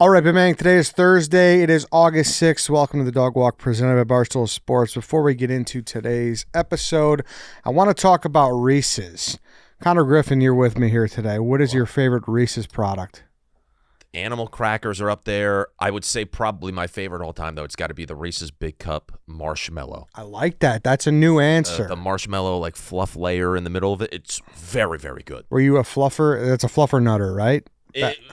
All right, Bimang, today is Thursday. It is August 6th. Welcome to the Dog Walk presented by Barstool Sports. Before we get into today's episode, I want to talk about Reese's. Connor Griffin, you're with me here today. What is your favorite Reese's product? Animal crackers are up there. I would say probably my favorite all time, though. It's got to be the Reese's Big Cup marshmallow. I like that. That's a new answer. The marshmallow, like, fluff layer in the middle of it. It's very, very good. Were you a fluffer? That's a fluffer nutter, right?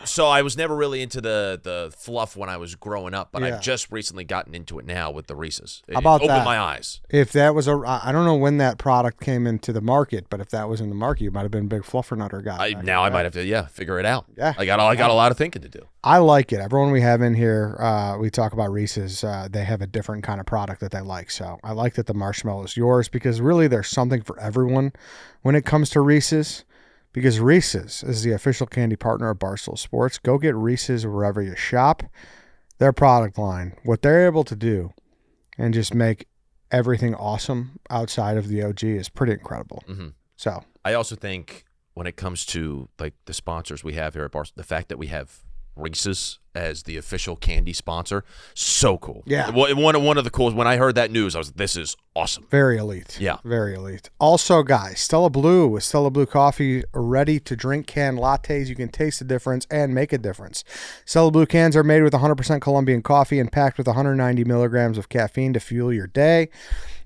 So I was never really into the fluff when I was growing up, but Yeah. I've just recently gotten into it now with the Reese's. How about opened that? my eyes. If that was I don't know when that product came into the market, but if that was in the market, you might have been a big fluffer nutter guy. I might have to, figure it out. Yeah. I got a lot of thinking to do. I like it. Everyone we have in here, we talk about Reese's. They have a different kind of product that they like. So I like that the marshmallow is yours because really there's something for everyone when it comes to Reese's. Because Reese's is the official candy partner of Barstool Sports. Go get Reese's wherever you shop. Their product line, what they're able to do and just make everything awesome outside of the OG is pretty incredible. Mm-hmm. So I also think when it comes to like the sponsors we have here at Barstool, the fact that we have Reese's as the official candy sponsor, so cool. Yeah. One of the coolest. When I heard that news, I was, this is awesome. very elite. Yeah. Very elite. Also, guys, Stella Blue with Stella Blue coffee, ready to drink canned lattes. You can taste the difference and make a difference. Stella Blue cans are made with 100% Colombian coffee and packed with 190 milligrams of caffeine to fuel your day.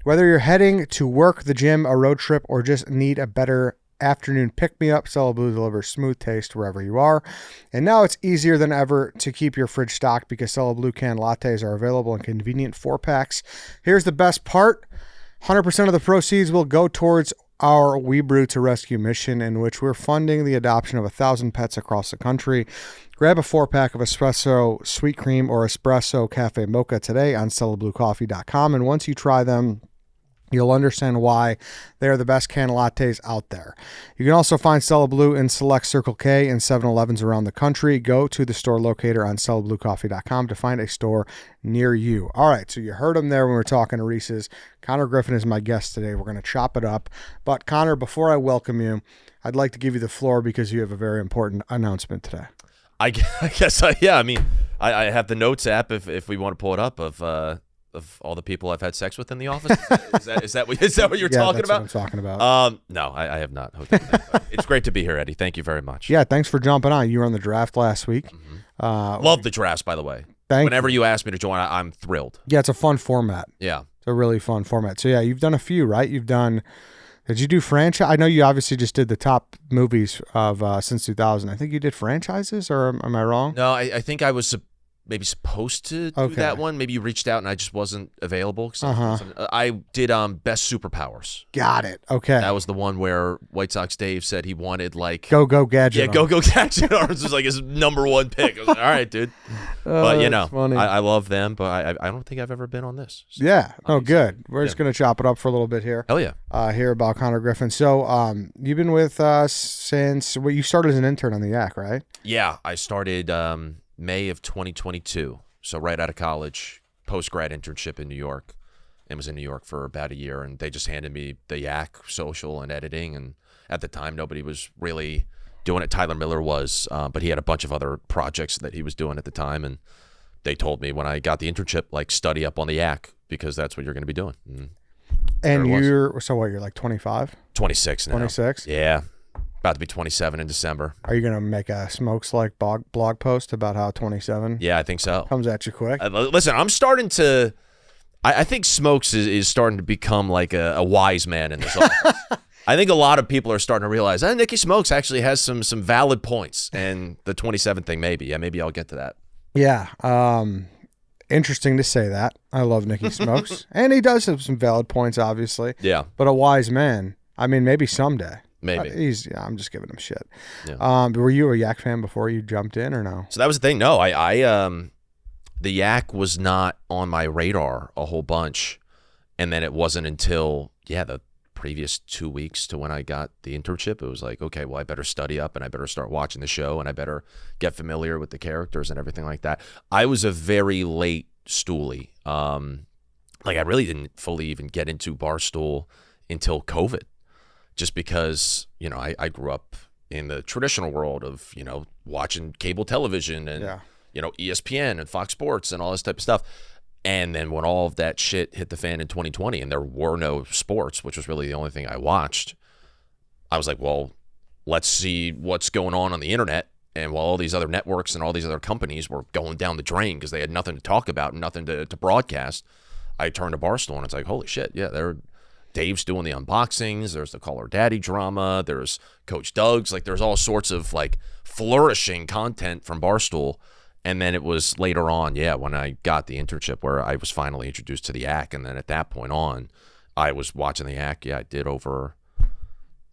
Whether you're heading to work, the gym, a road trip, or just need a better afternoon pick-me-up, Stella Blue delivers smooth taste wherever you are. And now it's easier than ever to keep your fridge stocked because Stella Blue canned lattes are available in convenient 4-packs. Here's the best part. 100% of the proceeds will go towards our We Brew to Rescue mission, in which we're funding the adoption of 1,000 pets across the country. Grab a 4-pack of espresso sweet cream or espresso cafe mocha today on StellaBlueCoffee.com. And once you try them, you'll understand why they are the best canned lattes out there. You can also find Stella Blue in select Circle K and 7-Elevens around the country. Go to the store locator on StellaBlueCoffee.com to find a store near you. All right, so you heard him there when we were talking to Reese's. Connor Griffin is my guest today. We're going to chop it up. But Connor, before I welcome you, I'd like to give you the floor because you have a very important announcement today. I guess, yeah. I mean, I have the notes app if we want to pull it up of all the people I've had sex with in the office. Is that what you're talking about? What I'm talking about. No, I have not. It's great to be here, Eddie. Thank you very much. Yeah, thanks for jumping on. You were on the draft last week. Mm-hmm. Love the drafts, by the way. Whenever you ask me to join, I'm thrilled. Yeah, it's a fun format. Yeah. It's a really fun format. So, yeah, you've done a few, right? Did you do franchise? I know you obviously just did the top movies of since 2000. I think you did franchises, or am I wrong? No, I think I was maybe supposed to do that one. Maybe you reached out and I just wasn't available. I did Best Superpowers. Got it. Okay. That was the one where White Sox Dave said he wanted like Go Gadget. Yeah, Go Gadget Arms was like his number one pick. I was like, all right, dude. But I love them, but I don't think I've ever been on this. So yeah. Oh, good. We're just gonna chop it up for a little bit here. Hell yeah. Hear about Connor Griffin. So you've been with us since you started as an intern on the Yak, right? Yeah, I started May of 2022, so right out of college, post-grad internship in New York, and was in New York for about a year, and they just handed me the Yak, social and editing, and at the time, nobody was really doing it. Tyler Miller was, but he had a bunch of other projects that he was doing at the time, and they told me when I got the internship, like, study up on the Yak, because that's what you're going to be doing. And you're like 25? 26 now. 26? Yeah. About to be 27 in December. Are you going to make a Smokes like blog post about how 27? Yeah, I think so. Comes at you quick. Listen, I'm starting to. I think Smokes is starting to become like a wise man in this office. I think a lot of people are starting to realize, Nicky Smokes actually has some valid points, and the 27 thing maybe. Yeah, maybe I'll get to that. Yeah. Interesting to say that. I love Nicky Smokes, and he does have some valid points, obviously. Yeah. But a wise man. I mean, maybe someday. Maybe. I'm just giving him shit. Yeah. Were you a Yak fan before you jumped in or no? So that was the thing. No, the Yak was not on my radar a whole bunch. And then it wasn't until, the previous 2 weeks to when I got the internship, it was like, okay, well, I better study up and I better start watching the show and I better get familiar with the characters and everything like that. I was a very late stoolie. I really didn't fully even get into Barstool until COVID. Just because, I grew up in the traditional world of, watching cable television and ESPN and Fox Sports and all this type of stuff. And then when all of that shit hit the fan in 2020 and there were no sports, which was really the only thing I watched, I was like, well, let's see what's going on the internet. And while all these other networks and all these other companies were going down the drain because they had nothing to talk about and nothing to broadcast, I turned to Barstool and it's like, holy shit, yeah, Dave's doing the unboxings. There's the Call Her Daddy drama. There's Coach Doug's. Like, there's all sorts of like flourishing content from Barstool. And then it was later on, when I got the internship where I was finally introduced to the Yak. And then at that point on, I was watching the Yak. Yeah, I did over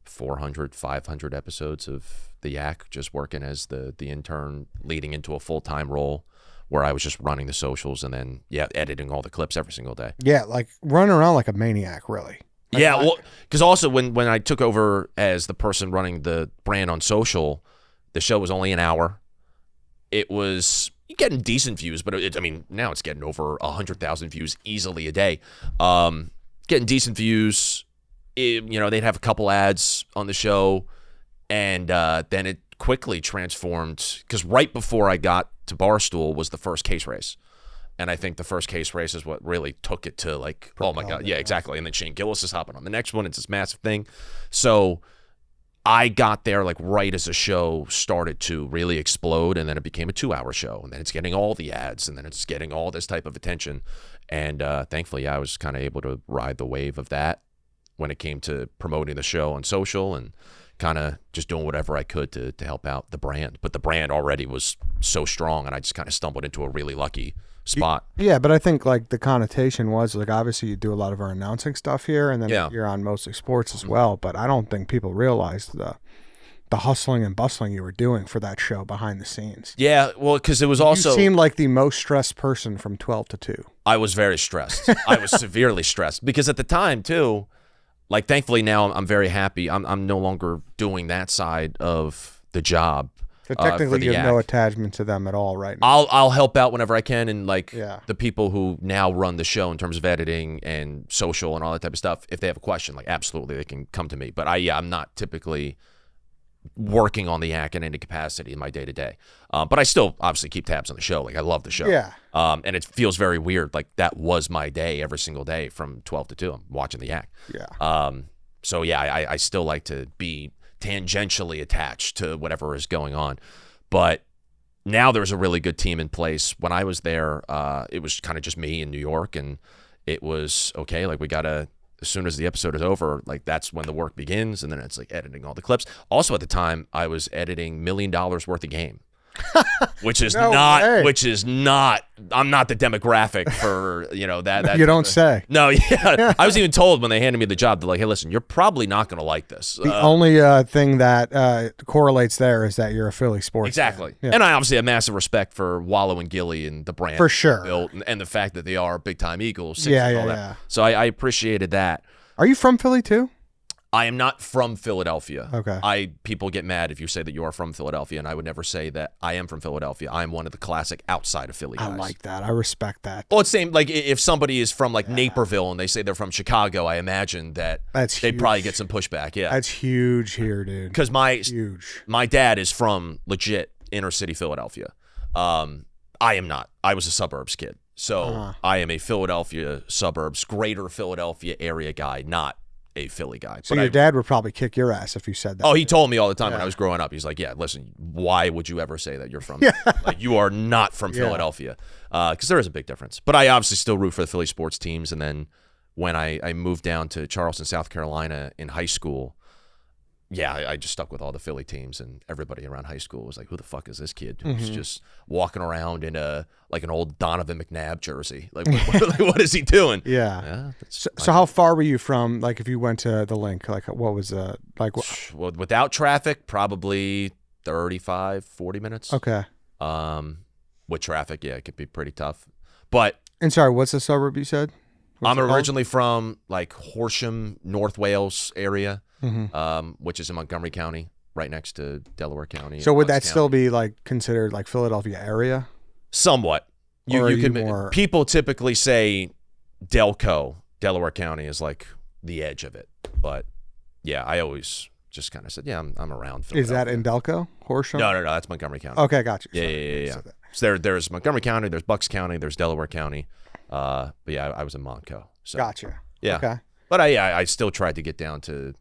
400, 500 episodes of the Yak, just working as the intern, leading into a full-time role where I was just running the socials and then, editing all the clips every single day. Yeah, like running around like a maniac, really. Like, yeah, well, because also when I took over as the person running the brand on social, the show was only an hour. It was getting decent views, but now it's getting over 100,000 views easily a day. Getting decent views. They'd have a couple ads on the show, and then it quickly transformed because right before I got to Barstool was the first case race. And I think the first case race is what really took it to like, oh my God. Yeah, exactly. And then Shane Gillis is hopping on the next one. It's this massive thing. So I got there like right as the show started to really explode, and then it became a 2-hour show, and then it's getting all the ads, and then it's getting all this type of attention. And thankfully, I was kind of able to ride the wave of that when it came to promoting the show on social and kind of just doing whatever I could to help out the brand. But the brand already was so strong, and I just kind of stumbled into a really lucky spot. Yeah, but I think like the connotation was like obviously you do a lot of our announcing stuff here, and then you're on mostly sports as well. But I don't think people realized the hustling and bustling you were doing for that show behind the scenes. Yeah, well, because it was also... You seemed like the most stressed person from 12 to 2. I was very stressed. I was severely stressed because at the time too, like thankfully now I'm very happy. I'm no longer doing that side of the job. So technically, you have no attachment to them at all, right now. I'll help out whenever I can, and like the people who now run the show in terms of editing and social and all that type of stuff. If they have a question, like absolutely, they can come to me. But I'm not typically working on the Yak in any capacity in my day to day. But I still obviously keep tabs on the show. Like I love the show. Yeah. And it feels very weird. Like that was my day every single day from 12 to 2. I'm watching the Yak. Yeah. So I still like to be tangentially attached to whatever is going on. But now there's a really good team in place. When I was there, it was kind of just me in New York, and it was okay. Like we got to, as soon as the episode is over, like that's when the work begins, and then it's like editing all the clips. Also at the time, I was editing $1 million worth of game. Which is I'm not the demographic for, that. You don't say. No, yeah. I was even told when they handed me the job, they're like, hey, listen, you're probably not going to like this. The only thing that correlates there is that you're a Philly sports Exactly. fan. Yeah. And I obviously have massive respect for Wallow and Gilly and the brand. For sure. Built and the fact that they are big-time Eagles. Yeah. So I appreciated that. Are you from Philly too? I am not from Philadelphia. Okay. People get mad if you say that you are from Philadelphia, and I would never say that I am from Philadelphia. I am one of the classic outside of Philly guys. I like that. I respect that. Well, it's same like if somebody is from like Naperville and they say they're from Chicago, I imagine that they'd probably get some pushback. Yeah. That's huge here, dude. Because my dad is from legit inner city Philadelphia. I am not. I was a suburbs kid. So I am a Philadelphia suburbs, greater Philadelphia area guy, not a Philly guy. So your dad would probably kick your ass if you said that. Oh, he told me all the time when I was growing up. He's like, yeah, listen, why would you ever say that you're from like you are not from Philadelphia? Because there is a big difference. But I obviously still root for the Philly sports teams. And then when I moved down to Charleston, South Carolina in high school, I just stuck with all the Philly teams, and everybody around high school was like, who the fuck is this kid who's just walking around in an old Donovan McNabb jersey? Like, what is he doing? Yeah. So how far were you from, like, if you went to the link, like, what was, like? Well, without traffic, probably 35, 40 minutes. Okay. With traffic, it could be pretty tough. But. And sorry, what's the suburb you said? I'm originally from, like, Horsham, North Wales area. Which is in Montgomery County, right next to Delaware County. So would that still be like considered like Philadelphia area? Somewhat. People typically say Delco, Delaware County is like the edge of it. But yeah, I always just kind of said, I'm around Philadelphia. Is that in Delco? Horsham? No, that's Montgomery County. Okay, gotcha. Yeah. So there's Montgomery County, there's Bucks County, there's Delaware County. But yeah, I was in Montco. So Gotcha. yeah. Okay. But I still tried to get down to.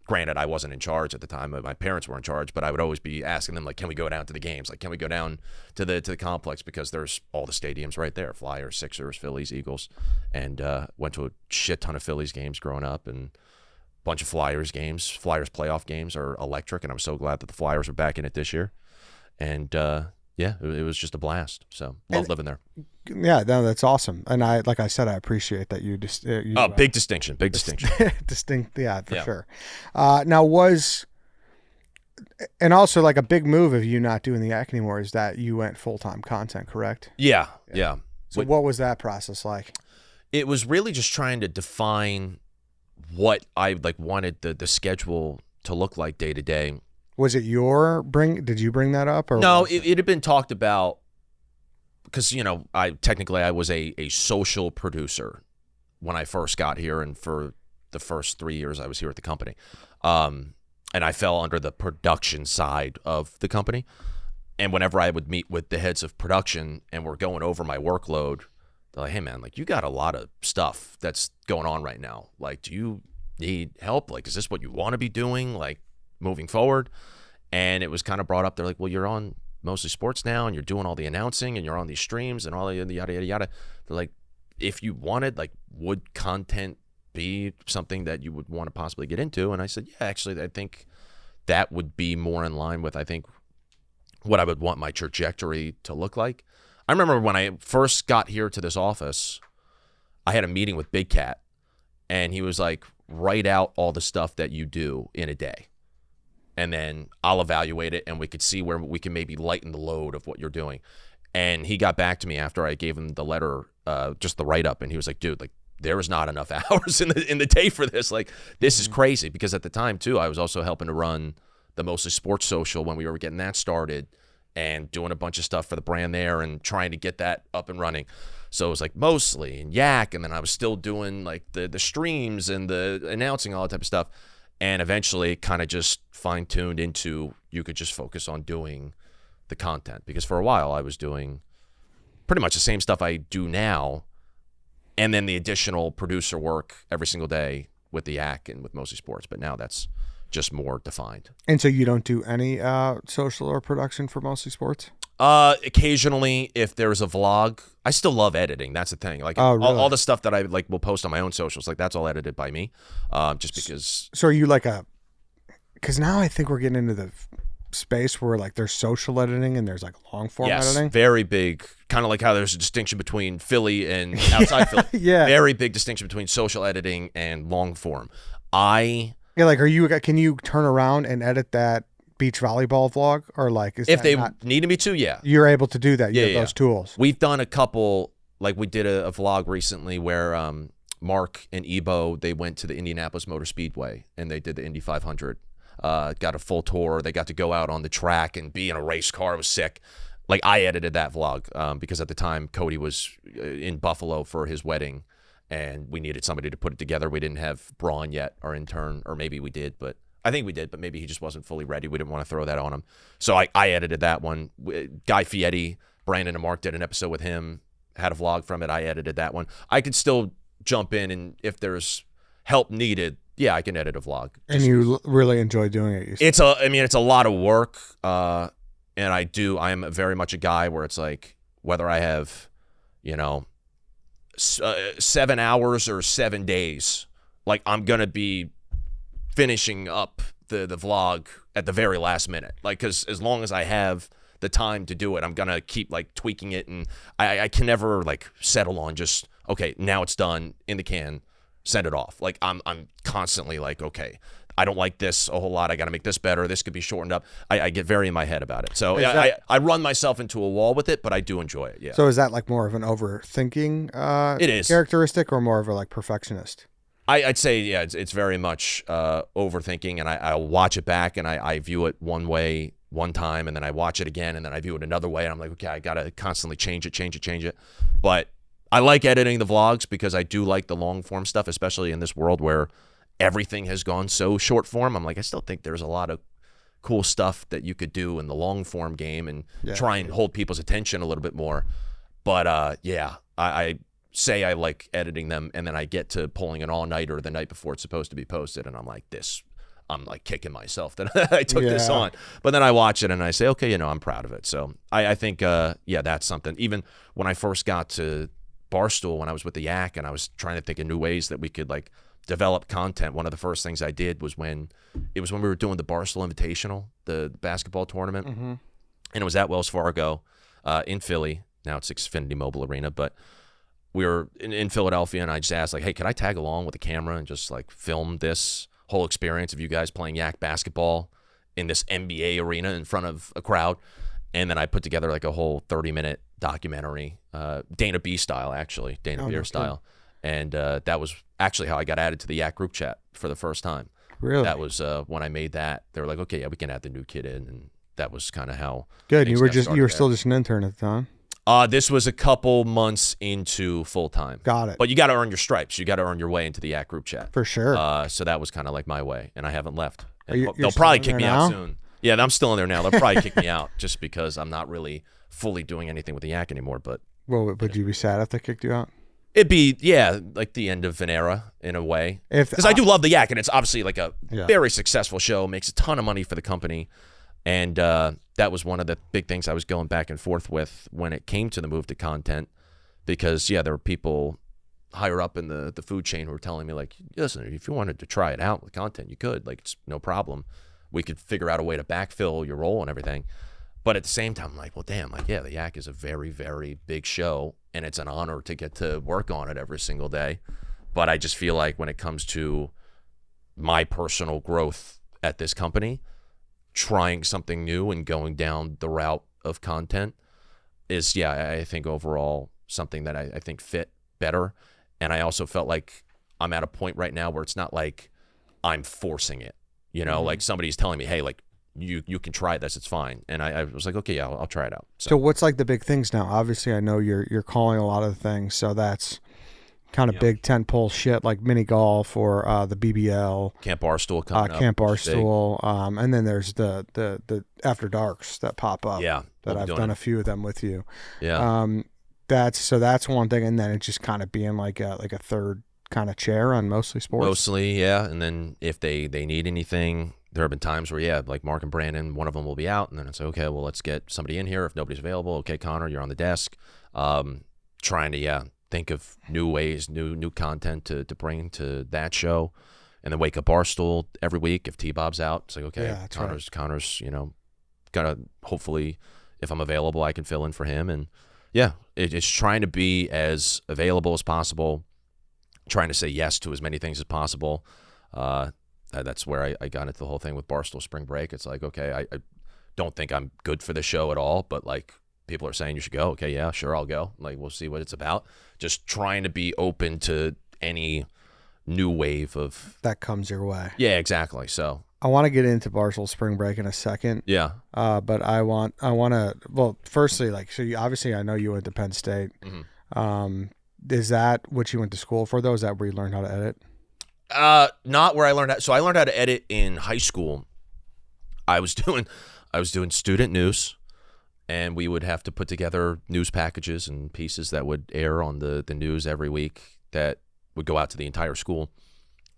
Granted, I wasn't in charge at the time. My parents were in charge, but I would always be asking them, like, can we go down to the games? Like, can we go down to the complex? Because there's all the stadiums right there. Flyers, Sixers, Phillies, Eagles. And went to a shit ton of Phillies games growing up and a bunch of Flyers games. Flyers playoff games are electric, and I'm so glad that the Flyers are back in it this year. And, yeah, it was just a blast. So, love living there. Yeah, no, that's awesome. And like I said, I appreciate that you just big distinction. Distinct, yeah, for sure. Now and also like a big move of you not doing the act anymore is that you went full-time content, correct? Yeah. So what was that process like? It was really just trying to define what I wanted the schedule to look like day to day. Was it did you bring that up? Or no, it had been talked about because, I was a social producer when I first got here and for the first 3 years I was here at the company. And I fell under the production side of the company. And whenever I would meet with the heads of production and we're going over my workload, they're like, hey, man, like you got a lot of stuff that's going on right now. Like, do you need help? Like, is this what you want to be doing? Like, moving forward. And it was kind of brought up. They're like, well, you're on Mostly Sports now and you're doing all the announcing and you're on these streams and all the yada, yada, yada. They're like, if you wanted, like, would content be something that you would want to possibly get into? And I said, yeah, actually, I think that would be more in line with, I think, what I would want my trajectory to look like. I remember when I first got here to this office, I had a meeting with Big Cat and he was like, write out all the stuff that you do in a day. And then I'll evaluate it and we could see where we can maybe lighten the load of what you're doing. And he got back to me after I gave him the letter, just the write-up, and he was like, dude, like, there is not enough hours in the day for this. Like, this is crazy. Because at the time, too, I was also helping to run the Mostly Sports social when we were getting that started and doing a bunch of stuff for the brand there and trying to get that up and running. So it was like Mostly and Yak, and then I was still doing like the streams and the announcing, all that type of stuff. And eventually it kind of just fine-tuned into you could just focus on doing the content. Because for a while I was doing pretty much the same stuff I do now, and then the additional producer work every single day with the Yak and with Mostly Sports. But now that's just more defined. And so you don't do any social or production for Mostly Sports? Occasionally, if there's a vlog, I still love editing. That's the thing. Like, really? all the stuff that I like will post on my own socials, like that's all edited by me. Just because. So are you like because now I think we're getting into the space where like there's social editing and there's like long form editing. Yes, very big. Kind of like how there's a distinction between Philly and outside Philly. Yeah. Very big distinction between social editing and long form. Yeah, like can you turn around and edit that beach volleyball vlog, or like if they needed me to, yeah, you're able to do that. You have those tools. We've done a couple, like we did a vlog recently where Mark and Ebo, they went to the Indianapolis Motor Speedway and they did the Indy 500. Got a full tour. They got to go out on the track and be in a race car. It was sick. Like, I edited that vlog because at the time Cody was in Buffalo for his wedding and we needed somebody to put it together. We didn't have Braun yet, our intern, or maybe we did, but I think we did, but maybe he just wasn't fully ready. We didn't want to throw that on him. So I edited that one. Guy Fieri, Brandon and Mark did an episode with him, had a vlog from it. I edited that one. I could still jump in, and if there's help needed, yeah, I can edit a vlog. And you really enjoy doing it? It's a lot of work, and I am very much a guy where it's like, whether I have, 7 hours or 7 days, like, I'm going to be finishing up the vlog at the very last minute. Like, because as long as I have the time to do it, I'm going to keep, like, tweaking it, and I can never, like, settle on just, okay, now it's done, in the can, send it off. Like, I'm constantly like, okay, I don't like this a whole lot. I got to make this better. This could be shortened up. I get very in my head about it. So I run myself into a wall with it, but I do enjoy it. Yeah. So is that like more of an overthinking it is. Characteristic, or more of a like perfectionist? I'd say, yeah, it's very much overthinking, and I'll watch it back and I view it one way one time, and then I watch it again, and then I view it another way, and I'm like, okay, I got to constantly change it. But I like editing the vlogs because I do like the long form stuff, especially in this world where everything has gone so short form. I'm like, I still think there's a lot of cool stuff that you could do in the long form game and Yeah. try and hold people's attention a little bit more. But yeah, I say I like editing them, and then I get to pulling an all-nighter the night before it's supposed to be posted, and I'm like, I'm like kicking myself that I took this on. But then I watch it and I say, okay, I'm proud of it. So I think, yeah, that's something. Even when I first got to Barstool, when I was with the Yak and I was trying to think of new ways that we could like develop content, one of the first things I did was when we were doing the Barstool Invitational, the basketball tournament, and it was at Wells Fargo in Philly. Now it's Xfinity Mobile Arena, but we were in Philadelphia, and I just asked, like, hey, can I tag along with the camera and just like film this whole experience of you guys playing Yak basketball in this NBA arena in front of a crowd? And then I put together like a whole 30-minute documentary, Dana B style, actually, Dana Beer style. And that was actually how I got added to the Yak group chat for the first time. Really? That was when I made that. They were like, okay, yeah, we can add the new kid in. And that was kind of how. Good. You were still just an intern at the time? This was a couple months into full time. Got it. But you got to earn your stripes. You got to earn your way into the Yak group chat. For sure. So that was kind of like my way, and I haven't left. You're They'll probably kick me now? out soon. Yeah, I'm still in there now. They'll probably kick me out just because I'm not really fully doing anything with the Yak anymore. But well, would you be sad if they kicked you out? it'd be, yeah, like the end of an era in a way. Because I do love the Yak, and it's obviously like a very successful show, makes a ton of money for the company. And that was one of the big things I was going back and forth with when it came to the move to content. Because, yeah, there were people higher up in the food chain who were telling me, like, listen, if you wanted to try it out with content, you could. Like, it's no problem. We could figure out a way to backfill your role and everything. But at the same time, I'm like, well, damn, like, yeah, the Yak is a very, very big show, and it's an honor to get to work on it every single day. But I just feel like when it comes to my personal growth at this company, trying something new and going down the route of content is, yeah, I think overall something that I think fit better. And I also felt like I'm at a point right now where it's not like I'm forcing it, you know, like somebody's telling me, hey, like, you can try this, it's fine. And I was like, okay, yeah, I'll try it out. So what's like the big things now? Obviously, I know you're calling a lot of things, so that's kind of big tentpole shit like mini golf or the BBL, Camp Barstool coming up, Camp Barstool, and then there's the After Darks that pop up. Yeah, that I've done a few of them with you. Yeah, that's one thing, and then it's just kind of being like a third kind of chair on Mostly Sports. Mostly, yeah. And then if they need anything, there have been times where, yeah, like Mark and Brandon, one of them will be out, and then it's okay, well, let's get somebody in here if nobody's available. Okay, Connor, you're on the desk. Trying to, think of new ways, new content to bring to that show. And then Wake Up Barstool every week if T-Bob's out. It's like, okay, Connor's, you know, gonna, hopefully, if I'm available, I can fill in for him. And yeah, it's trying to be as available as possible, trying to say yes to as many things as possible. That's where I got into the whole thing with Barstool Spring Break. It's like, okay, I don't think I'm good for the show at all, but like people are saying you should go. Okay, yeah, sure, I'll go. Like, we'll see what it's about. Just trying to be open to any new wave of that comes your way. Yeah, exactly. So I want to get into Barstool Spring Break in a second. Yeah. But I want to, well, firstly, like, so obviously I know you went to Penn State. Mm-hmm. Is that what you went to school for, though? Is that where you learned how to edit? Not where I learned how. So I learned how to edit in high school. I was doing student news, and we would have to put together news packages and pieces that would air on the news every week that would go out to the entire school.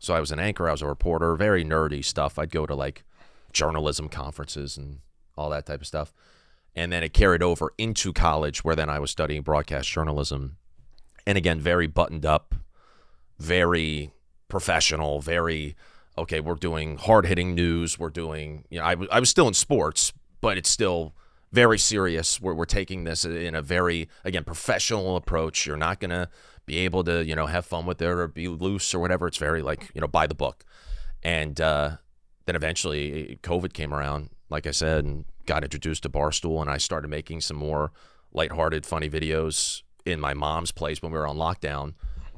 So I was an anchor, I was a reporter, very nerdy stuff. I'd go to like journalism conferences and all that type of stuff. And then it carried over into college, where then I was studying broadcast journalism. And again, very buttoned up, very professional, very, okay, we're doing hard-hitting news. We're doing, you know, I was still in sports, but it's still very serious. We're taking this in a very, again, professional approach. You're not going to be able to, you know, have fun with it or be loose or whatever. It's very like, you know, by the book. And then eventually COVID came around, like I said, and got introduced to Barstool, and I started making some more lighthearted, funny videos in my mom's place when we were on lockdown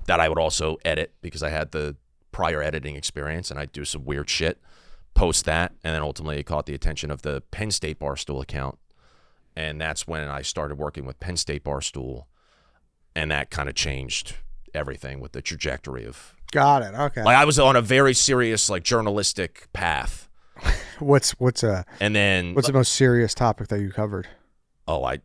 that I would also edit because I had the prior editing experience, and I'd do some weird shit, post that, and then ultimately it caught the attention of the Penn State Barstool account. And that's when I started working with Penn State Barstool, and that kind of changed everything with the trajectory of. Got it. Okay. Like I was on a very serious, like, journalistic path, What's And then what's the most serious topic that you covered? I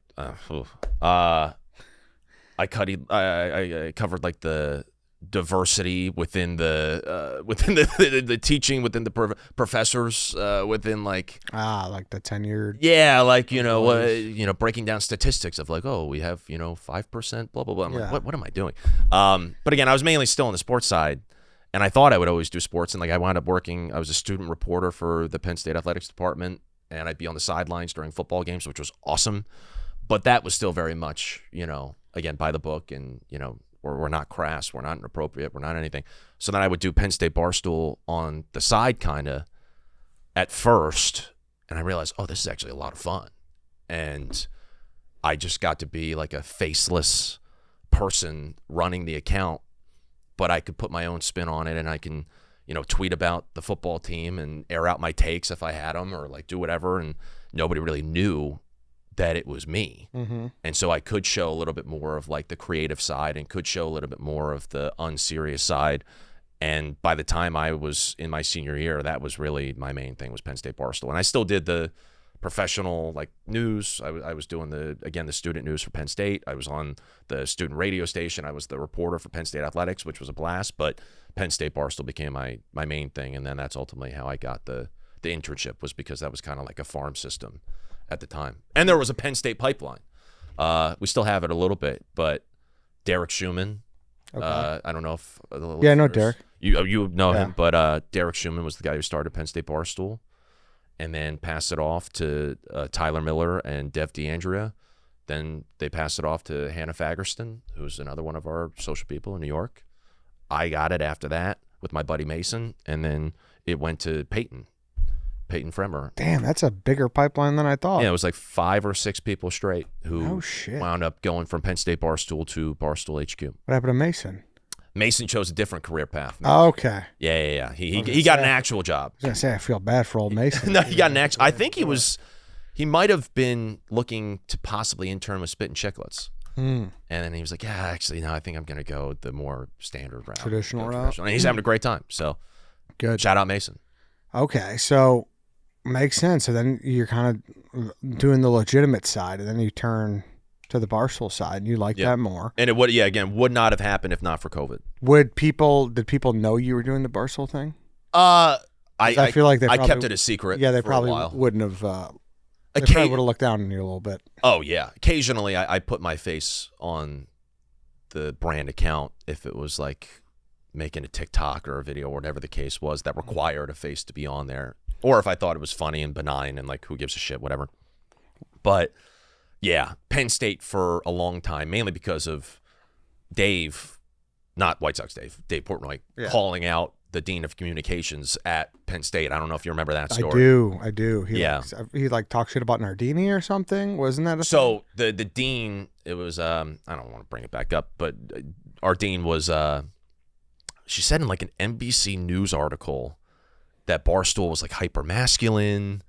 covered like the diversity within the teaching, within the professors, within like the tenured. Yeah, like breaking down statistics of like, oh, we have 5%, blah blah blah. I'm like, what am I doing? But again, I was mainly still on the sports side, and I thought I would always do sports, and like I wound up working. I was a student reporter for the Penn State athletics department, and I'd be on the sidelines during football games, which was awesome. But that was still very much, again, by the book, and we're not crass, we're not inappropriate, we're not anything. So then I would do Penn State Barstool on the side, kind of at first. And I realized, oh, this is actually a lot of fun. And I just got to be like a faceless person running the account, but I could put my own spin on it, and I can, tweet about the football team and air out my takes if I had them, or like do whatever. And nobody really knew that it was me. Mm-hmm. And so I could show a little bit more of like the creative side, and could show a little bit more of the unserious side. And by the time I was in my senior year, that was really my main thing, was Penn State Barstool. And I still did the professional like news. I was doing the student news for Penn State. I was on the student radio station. I was the reporter for Penn State athletics, which was a blast. But Penn State Barstool became my main thing. And then that's ultimately how I got the internship, was because that was kind of like a farm system at the time. And there was a Penn State pipeline. We still have it a little bit, but Derek Schumann, Okay. I don't know if I know Derek. You know him, but Derek Schumann was the guy who started Penn State Barstool, and then passed it off to Tyler Miller and Dev DeAndrea. Then they passed it off to Hannah Fagerston, who's another one of our social people in New York. I got it after that with my buddy Mason, and then it went to Peyton Fremer. Damn, that's a bigger pipeline than I thought. Yeah, it was like 5 or 6 people straight who shit. wound up going from Penn State Barstool to Barstool HQ. What happened to Mason? Mason chose a different career path. Okay. Yeah. He got an actual job. I was gonna say, I feel bad for old Mason. No, he got an actual. I think he might have been looking to possibly intern with Spit and Chicklets. And then he was like, yeah, actually, no, I think I'm going to go the more standard route. Traditional route. And he's having a great time. So good. Shout out Mason. Okay, so makes sense. So then you're kind of doing the legitimate side, and then you turn to the Barstool side, and you like that more. And it would not have happened if not for COVID. Did people know you were doing the Barstool thing? I feel like I kept it a secret. Yeah, they for probably a while. wouldn't have. They probably would have looked down on you a little bit. Oh yeah, occasionally I put my face on the brand account if it was like making a TikTok or a video or whatever the case was that required a face to be on there. Or if I thought it was funny and benign and like, who gives a shit, whatever. But yeah, Penn State for a long time, mainly because of Dave, not White Sox Dave Portnoy, calling out the dean of communications at Penn State. I don't know if you remember that story. I do. He talked shit about Nardini or something. Wasn't that so thing? The dean, it was, I don't want to bring it back up, but our dean was, she said in like an NBC News article that Barstool was like hyper masculine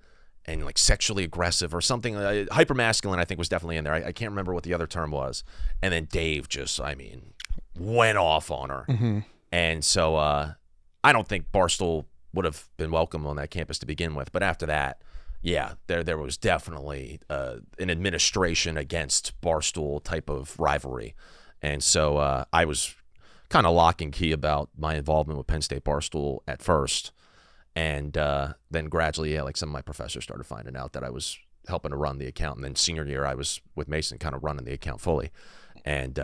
and like sexually aggressive or something. Hyper masculine, I think, was definitely in there. I can't remember what the other term was. And then Dave just, went off on her. Mm-hmm. And so I don't think Barstool would have been welcome on that campus to begin with. But after that, yeah, there was definitely an administration against Barstool type of rivalry. And so I was kind of lock and key about my involvement with Penn State Barstool at first. And then gradually, like some of my professors started finding out that I was helping to run the account. And then senior year, I was with Mason kind of running the account fully. And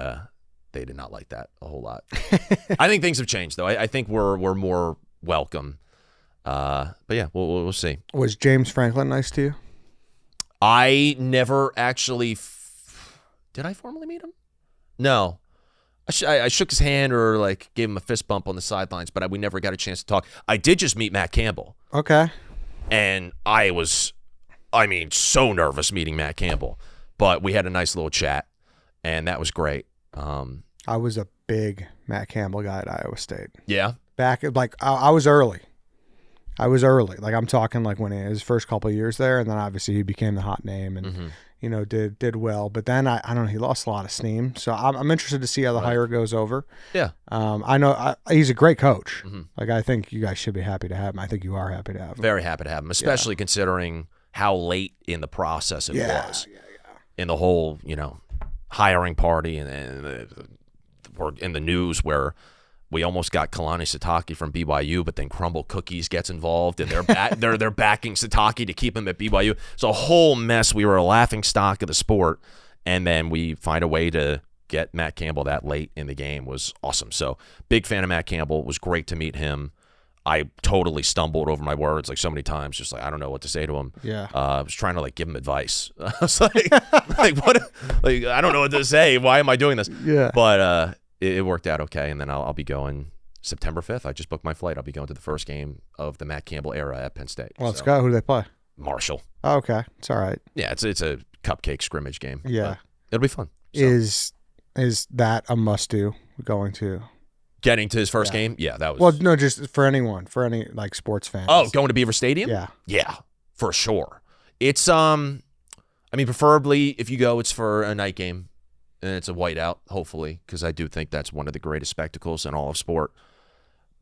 they did not like that a whole lot. I think things have changed, though. I think we're more welcome. But yeah, we'll see. Was James Franklin nice to you? I never actually did I formally meet him? No. I shook his hand or like gave him a fist bump on the sidelines, but we never got a chance to talk. I did just meet Matt Campbell. Okay. And I was, so nervous meeting Matt Campbell, but we had a nice little chat, and that was great. I was a big Matt Campbell guy at Iowa State. Yeah. Back I was early. Like I'm talking like when his first couple of years there, and then obviously he became the hot name, and did well. But then I don't know, he lost a lot of steam. So I'm interested to see how the hire goes over. Yeah. I know he's a great coach. Mm-hmm. Like, I think you guys should be happy to have him. I think you are happy to have him. Very happy to have him, especially considering how late in the process it was. In the whole, hiring party, and we're in the news where we almost got Kalani Sitake from BYU, but then Crumble Cookies gets involved, and they're backing Sitake to keep him at BYU. It's a whole mess. We were a laughing stock of the sport, and then we find a way to get Matt Campbell that late in the game. Was awesome. So big fan of Matt Campbell. It was great to meet him. I totally stumbled over my words like so many times, just like I don't know what to say to him. Yeah. I was trying to give him advice. I was like what? Like, I don't know what to say. Why am I doing this? Yeah. But it worked out okay, and then I'll be going September 5th. I just booked my flight. I'll be going to the first game of the Matt Campbell era at Penn State. Well, let's go. Who do they play? Marshall. Oh, okay. It's all right. Yeah, it's a cupcake scrimmage game. Yeah. It'll be fun. So. Is that a must-do going to? Getting to his first game? Yeah, that was... Well, no, just for any sports fans. Oh, going to Beaver Stadium? Yeah. Yeah, for sure. It's, preferably if you go, it's for a night game. And it's a whiteout, hopefully, because I do think that's one of the greatest spectacles in all of sport.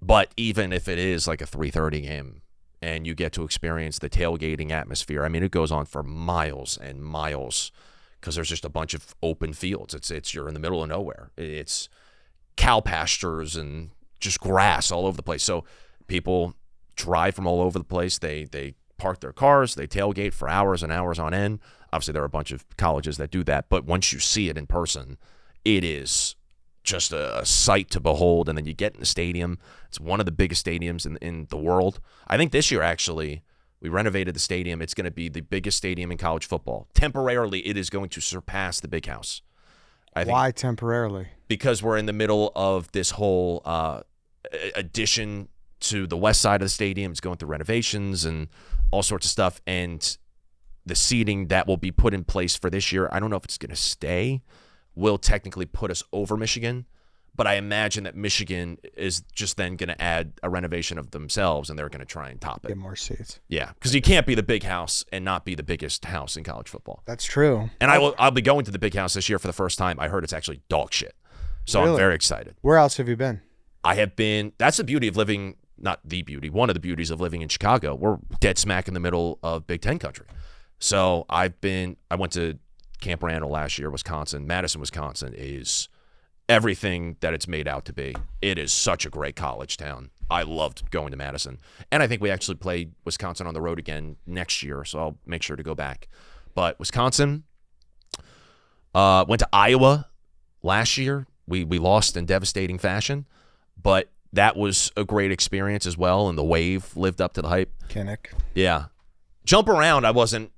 But even if it is like a 3:30 game and you get to experience the tailgating atmosphere, it goes on for miles and miles because there's just a bunch of open fields. It's you're in the middle of nowhere. It's cow pastures and just grass all over the place. So people drive from all over the place. They park their cars. They tailgate for hours and hours on end. Obviously, there are a bunch of colleges that do that, but once you see it in person, it is just a sight to behold. And then you get in the stadium. It's one of the biggest stadiums in the world. I think this year, actually, we renovated the stadium. It's going to be the biggest stadium in college football. Temporarily, it is going to surpass the Big House. Why temporarily? Because we're in the middle of this whole addition to the west side of the stadium. It's going through renovations and all sorts of stuff. And the seating that will be put in place for this year, I don't know if it's going to stay, will technically put us over Michigan. But I imagine that Michigan is just then going to add a renovation of themselves, and they're going to try and top it. Get more seats. Yeah, because you can't be the Big House and not be the biggest house in college football. That's true. And I'll be going to the Big House this year for the first time. I heard it's actually dog shit. So really? I'm very excited. Where else have you been? I have been. That's the beauty of living, not the beauty, one of the beauties of living in Chicago. We're dead smack in the middle of Big Ten country. So I went to Camp Randall last year, Wisconsin. Madison, Wisconsin is everything that it's made out to be. It is such a great college town. I loved going to Madison. And I think we actually play Wisconsin on the road again next year, so I'll make sure to go back. But Wisconsin, went to Iowa last year. We lost in devastating fashion, but that was a great experience as well, and the wave lived up to the hype. Kinnick. Yeah. Jump around, I wasn't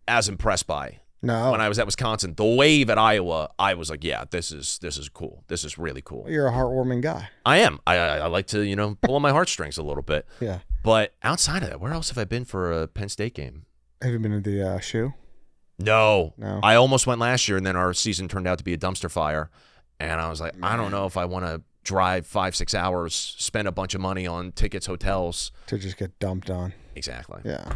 as impressed by. No. When I was at Wisconsin, the wave at Iowa, I was like, yeah, this is cool. This is really cool. You're a heartwarming guy. I am. I like to, pull on my heartstrings a little bit. Yeah. But outside of that, where else have I been for a Penn State game? Have you been to the shoe? No. I almost went last year, and then our season turned out to be a dumpster fire. And I was like, I don't know if I want to drive 5-6 hours, spend a bunch of money on tickets, hotels. To just get dumped on. Exactly. Yeah.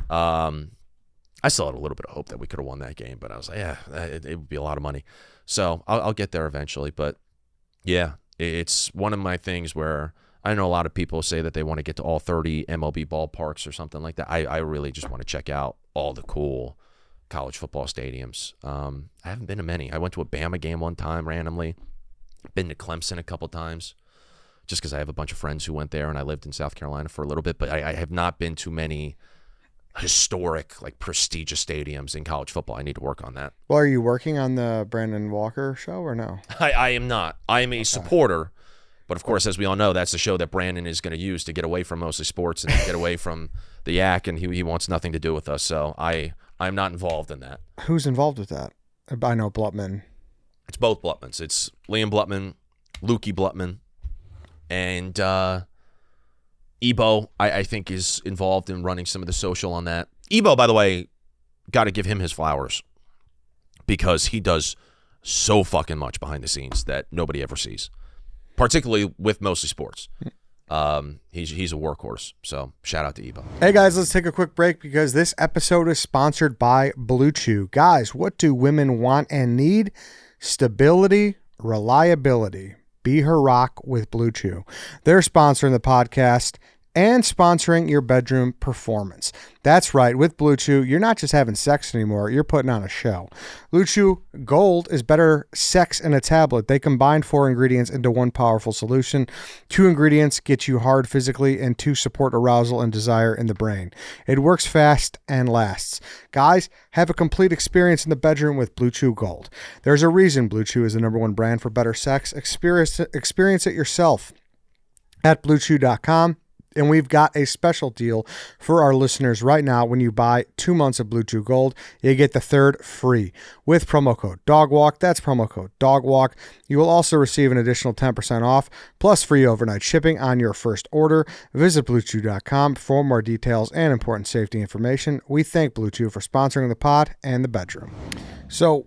I still had a little bit of hope that we could have won that game, but I was like, yeah, it would be a lot of money. So I'll get there eventually. But, yeah, it's one of my things where I know a lot of people say that they want to get to all 30 MLB ballparks or something like that. I really just want to check out all the cool college football stadiums. I haven't been to many. I went to a Bama game one time randomly. Been to Clemson a couple times just because I have a bunch of friends who went there, and I lived in South Carolina for a little bit. But I have not been to many historic, prestigious stadiums in college football. I need to work on that. Well, are you working on the Brandon Walker show or no? I am not. I am a supporter, but of course, as we all know, that's the show that Brandon is going to use to get away from mostly sports and get away from the yak, and he wants nothing to do with us. So I'm not involved in that. Who's involved with that? I know Blutman. It's both Blutmans. It's Liam Blutman, Lukey Blutman, and Ebo, I think, is involved in running some of the social on that. Ebo, by the way, got to give him his flowers because he does so fucking much behind the scenes that nobody ever sees, particularly with mostly sports. He's a workhorse. So shout out to Ebo. Hey guys, let's take a quick break because this episode is sponsored by Blue Chew. Guys, what do women want and need? Stability, reliability. Be her rock with Blue Chew. They're sponsoring the podcast and sponsoring your bedroom performance. That's right. With Blue Chew, you're not just having sex anymore. You're putting on a show. Blue Chew Gold is better sex in a tablet. They combine 4 ingredients into one powerful solution. 2 ingredients get you hard physically, and 2 support arousal and desire in the brain. It works fast and lasts. Guys, have a complete experience in the bedroom with Blue Chew Gold. There's a reason Blue Chew is the #1 brand for better sex. Experience it yourself at BlueChew.com. And we've got a special deal for our listeners right now. When you buy 2 months of Blue Chew Gold, you get the 3rd free with promo code DOGWALK. That's promo code DOGWALK. You will also receive an additional 10% off plus free overnight shipping on your first order. Visit BlueChew.com for more details and important safety information. We thank Blue Chew for sponsoring the pod and the bedroom. So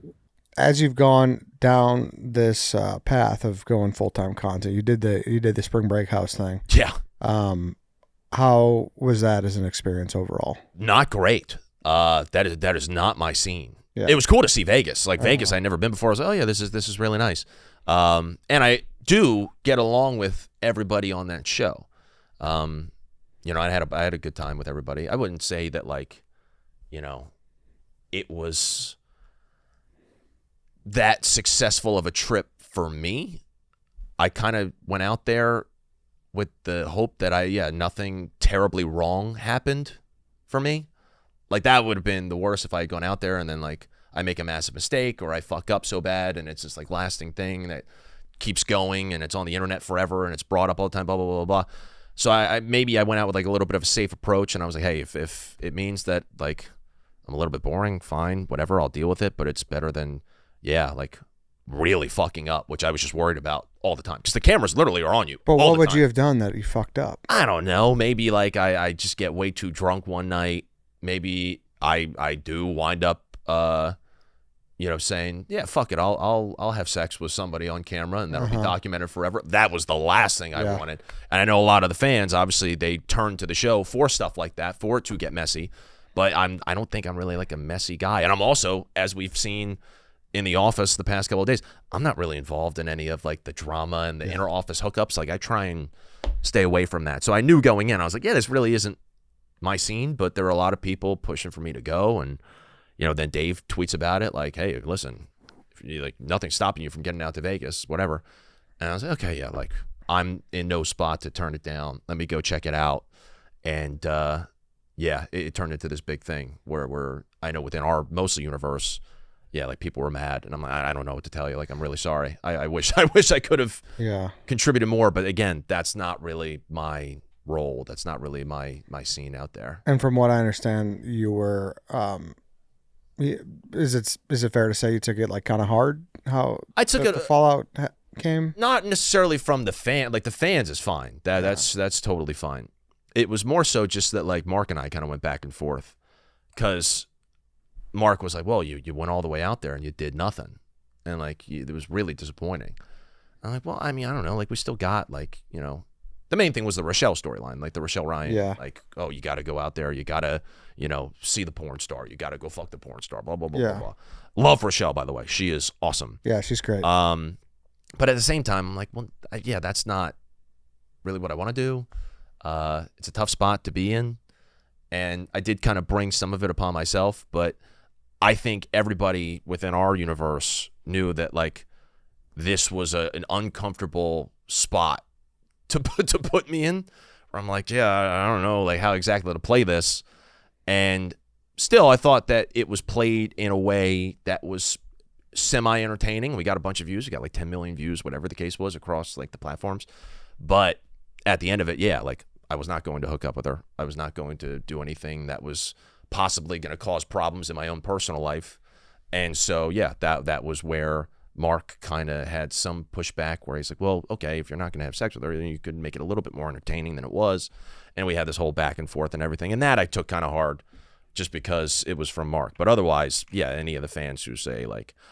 as you've gone down this path of going full-time content, you did the spring break house thing. Yeah. How was that as an experience overall? Not great. That is not my scene. Yeah. It was cool to see Vegas. Like Vegas, I'd never been before. I was like, oh yeah, this is really nice. And I do get along with everybody on that show. I had a good time with everybody. I wouldn't say that it was that successful of a trip for me. I kind of went out there with the hope that nothing terribly wrong happened for me. Like that would have been the worst if I had gone out there and then I make a massive mistake or I fuck up so bad and it's this lasting thing that keeps going and it's on the internet forever and it's brought up all the time, blah, blah, blah, blah. So I went out with a little bit of a safe approach and I was like, hey, if it means that I'm a little bit boring, fine, whatever, I'll deal with it, but it's better than, really fucking up, which I was just worried about all the time because the cameras literally are on you. But what would you have done that you fucked up? I don't know. Maybe I just get way too drunk one night. Maybe I do wind up saying, yeah, fuck it, I'll have sex with somebody on camera and that'll be documented forever. That was the last thing I wanted. And I know a lot of the fans, obviously, they turn to the show for stuff like that, for it to get messy. But I don't think I'm really a messy guy. And I'm also, as we've seen in the office the past couple of days, I'm not really involved in any of the drama and the inner office hookups. I try and stay away from that. So I knew going in, I was like, yeah, this really isn't my scene, but there are a lot of people pushing for me to go. And, then Dave tweets about it hey, listen, nothing's stopping you from getting out to Vegas, whatever. And I was like, okay, yeah, I'm in no spot to turn it down. Let me go check it out. And, it turned into this big thing where I know within our mostly universe, people were mad, and I'm like, I don't know what to tell you. I'm really sorry. I wish I could have contributed more, but again, that's not really my role. That's not really my scene out there. And from what I understand, you were, is it fair to say you took it kind of hard? How I took the fallout came? Not necessarily from the fan. The fans is fine. That's totally fine. It was more so just that Mark and I kind of went back and forth because Mark was like, well, you went all the way out there and you did nothing. And it was really disappointing. I'm like, well, I mean, I don't know. We still got the main thing was the Rochelle storyline, the Rochelle Ryan. Yeah. Oh, you got to go out there. You got to, see the porn star. You got to go fuck the porn star, blah, blah, blah, blah, blah. Love Rochelle, by the way. She is awesome. Yeah, she's great. But at the same time, I'm like, well, that's not really what I want to do. It's a tough spot to be in. And I did kind of bring some of it upon myself, but I think everybody within our universe knew that this was an uncomfortable spot to put me in. Where I'm like, yeah, I don't know how exactly to play this. And still, I thought that it was played in a way that was semi-entertaining. We got a bunch of views. We got 10 million views, whatever the case was, across the platforms. But at the end of it, I was not going to hook up with her. I was not going to do anything that was possibly going to cause problems in my own personal life. And so, that was where Mark kind of had some pushback where he's like, well, okay, if you're not going to have sex with her, then you could make it a little bit more entertaining than it was. And we had this whole back and forth and everything. And that I took kind of hard just because it was from Mark. But otherwise, any of the fans who say,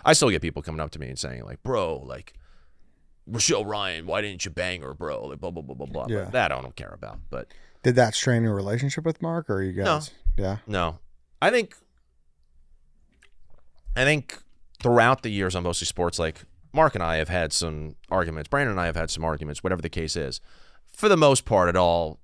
I still get people coming up to me and saying, bro, Rochelle Ryan, why didn't you bang her, bro? Like, blah, blah, blah, blah, blah. Yeah. But that I don't care about. But Did that strain your relationship with Mark, or you guys? Yeah. no. I think throughout the years on Mostly Sports, like Mark and I have had some arguments. Brandon and I have had some arguments, whatever the case is. For the most part, it all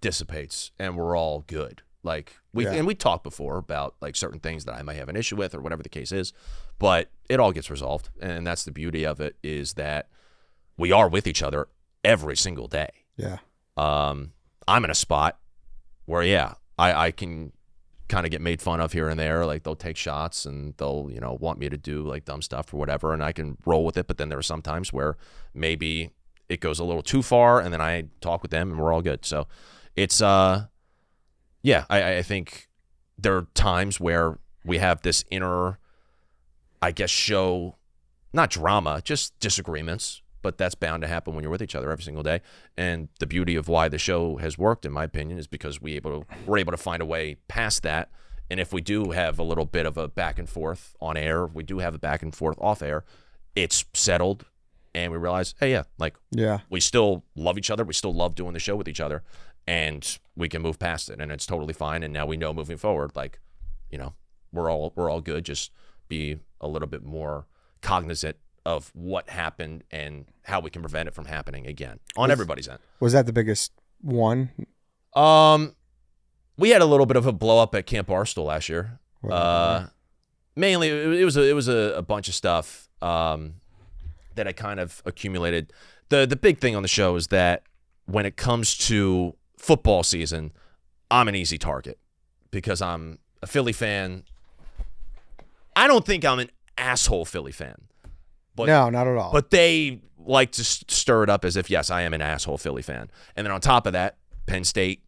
dissipates and we're all good. Like and we talked before about like certain things that I might have an issue with or whatever the case is, but it all gets resolved. And that's the beauty of it, is that we are with each other every single day. Yeah. I'm in a spot where, I can kind of get made fun of here and there. Like they'll take shots and they'll, want me to do like dumb stuff or whatever, and I can roll with it. But then there are some times where maybe it goes a little too far, and then I talk with them and we're all good. So it's, I think there are times where we have this inner, I guess, show, not drama, just disagreements. But that's bound to happen when you're with each other every single day. And the beauty of why the show has worked, in my opinion, is because we're able to find a way past that. And if we do have a little bit of a back and forth on air, we do have a back and forth off air, it's settled. And we realize, hey, we still love each other. We still love doing the show with each other. And we can move past it. And it's totally fine. And now we know moving forward, like, we're all good. Just be a little bit more cognizant of what happened and how we can prevent it from happening again on everybody's end. Was that the biggest one? We had a little bit of a blow up at Camp Barstool last year. Mainly it was a bunch of stuff that I kind of accumulated. The big thing on the show is that when it comes to football season, I'm an easy target because I'm a Philly fan. I don't think I'm an asshole Philly fan. But, no, not at all. But they like to stir it up as if, yes, I am an asshole Philly fan. And then on top of that, Penn State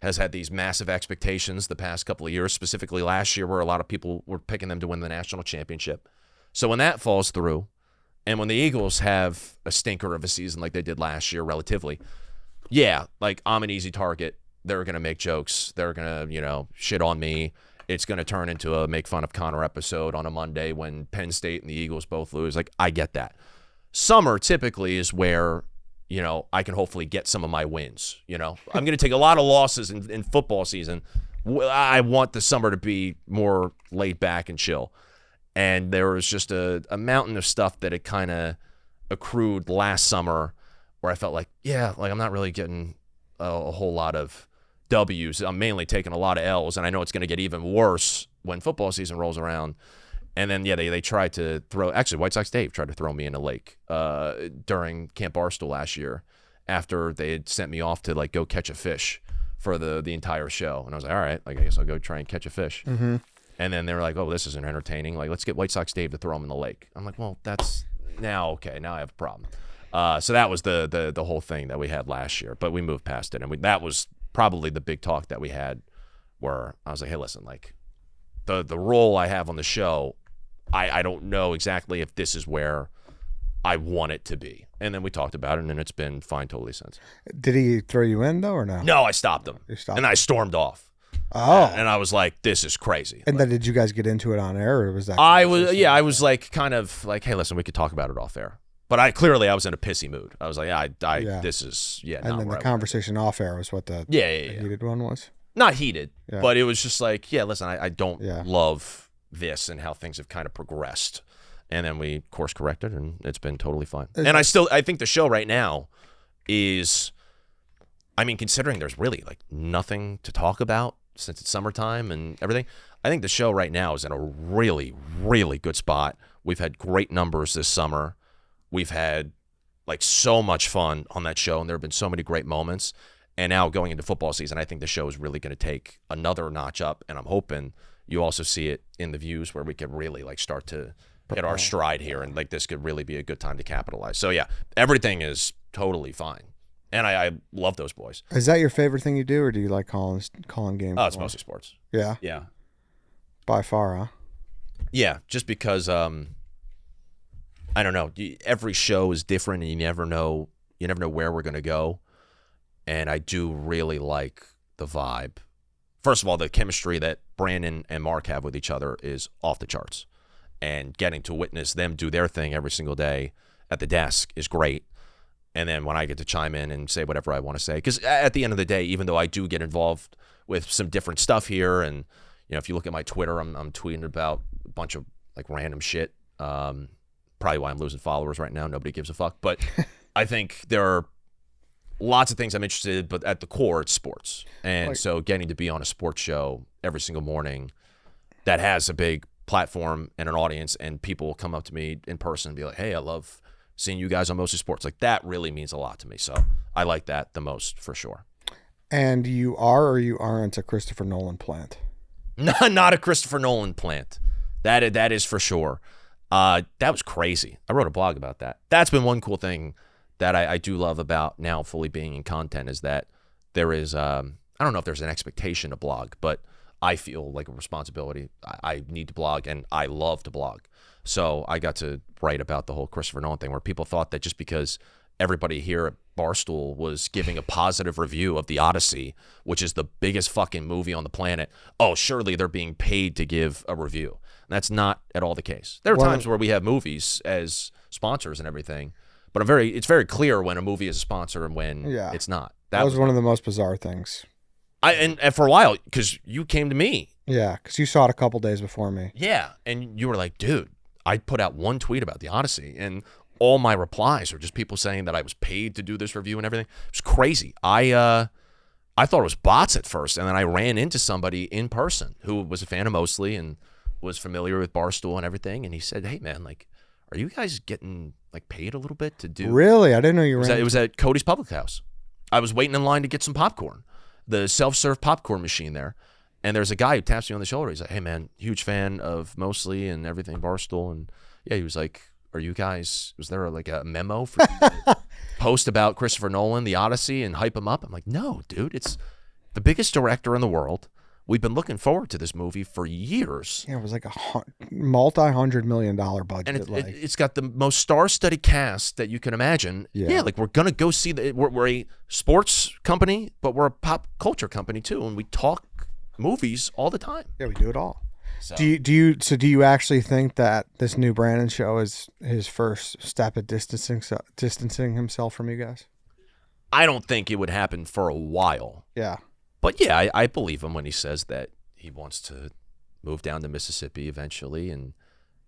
has had these massive expectations the past couple of years, specifically last year where a lot of people were picking them to win the national championship. So when that falls through, and when the Eagles have a stinker of a season like they did last year relatively, like I'm an easy target. They're going to make jokes. They're going to, shit on me. It's going to turn into a make fun of Connor episode on a Monday when Penn State and the Eagles both lose. Like, I get that. Summer typically is where, I can hopefully get some of my wins. I'm going to take a lot of losses in football season. I want the summer to be more laid back and chill. And there was just a mountain of stuff that had kind of accrued last summer where I felt like, I'm not really getting a whole lot of W's. I'm mainly taking a lot of L's, and I know it's going to get even worse when football season rolls around. And then, they tried to actually, White Sox Dave tried to throw me in a lake during Camp Barstool last year after they had sent me off to, like, go catch a fish for the entire show. And I was like, all right, like, I guess I'll go try and catch a fish. Mm-hmm. And then they were like, oh, this isn't entertaining. Like, let's get White Sox Dave to throw him in the lake. I'm like, well, that's now I have a problem. So that was the whole thing that we had last year. But we moved past it, and that was probably the big talk that we had, where I was like, hey, listen, like the role I have on the show, I don't know exactly if this is where I want it to be. And then we talked about it, and it's been fine totally since. Did he throw you in, though, or no? No, I stopped him. And I stormed off. Oh. And I was like, this is crazy. And then did you guys get into it on air, or was that? I was like, kind of like, hey, listen, we could talk about it off air. But I was in a pissy mood. I was like, this is, And not then the right. conversation off air was what the heated one was? Not heated, but it was just like, listen, I don't love this and how things have kind of progressed. And then we course corrected, and it's been totally fine. And I think the show right now is, considering there's really like nothing to talk about since it's summertime and everything, I think the show right now is in a really, really good spot. We've had great numbers this summer. We've had like so much fun on that show, and there have been so many great moments. And now going into football season, I think the show is really going to take another notch up, and I'm hoping you also see it in the views where we could really like start to hit our stride here, and like this could really be a good time to capitalize. So everything is totally fine, and I love those boys. Is that your favorite thing you do, or do you like calling games? Oh, it's mostly sports. Yeah. By far, huh? Yeah, just because I don't know. Every show is different, and you never know where we're going to go. And I do really like the vibe. First of all, the chemistry that Brandon and Mark have with each other is off the charts. And getting to witness them do their thing every single day at the desk is great. And then when I get to chime in and say whatever I want to say, because at the end of the day, even though I do get involved with some different stuff here, and if you look at my Twitter, I'm tweeting about a bunch of like random shit. Probably why I'm losing followers right now. Nobody gives a fuck. But I think there are lots of things I'm interested in, but at the core, it's sports. And so getting to be on a sports show every single morning that has a big platform and an audience, and people will come up to me in person and be like, hey, I love seeing you guys on Mostly Sports. Like, that really means a lot to me. So I like that the most, for sure. And you are or you aren't a Christopher Nolan plant? Not a Christopher Nolan plant. That is for sure. That was crazy. I wrote a blog about that. That's been one cool thing that I do love about now fully being in content, is that there is, I don't know if there's an expectation to blog, but I feel like a responsibility. I need to blog, and I love to blog. So I got to write about the whole Christopher Nolan thing, where people thought that just because everybody here at Barstool was giving a positive review of The Odyssey, which is the biggest fucking movie on the planet, oh, surely they're being paid to give a review. And that's not at all the case. There are times where we have movies as sponsors and everything, but it's very clear when a movie is a sponsor and when it's not. That was one of the most bizarre things. And for a while, because you came to me. Yeah, because you saw it a couple days before me. Yeah, and you were like, dude, I put out one tweet about The Odyssey, and all my replies are just people saying that I was paid to do this review and everything. It was crazy. I thought it was bots at first, and then I ran into somebody in person who was a fan of Mostly and was familiar with Barstool and everything, and he said, hey, man, like, are you guys getting like paid a little bit to do? Really? I didn't know you were. It was at Cody's Public House. I was waiting in line to get some popcorn, the self-serve popcorn machine there. And there's a guy who taps me on the shoulder. He's like, hey, man, huge fan of Mostly and everything Barstool. And yeah, he was like, are you guys, was there like a memo for you to post about Christopher Nolan, The Odyssey, and hype him up? I'm like, no, dude, it's the biggest director in the world. We've been looking forward to this movie for years. Yeah, it was like a multi-$100 million budget. And it's got the most star-studded cast that you can imagine. Yeah, like we're going to go see, we're a sports company, but we're a pop culture company too. And we talk movies all the time. Yeah, we do it all. So. Do you actually think that this new Brandon show is his first step at distancing himself from you guys? I don't think it would happen for a while. Yeah. But yeah, I believe him when he says that he wants to move down to Mississippi eventually, and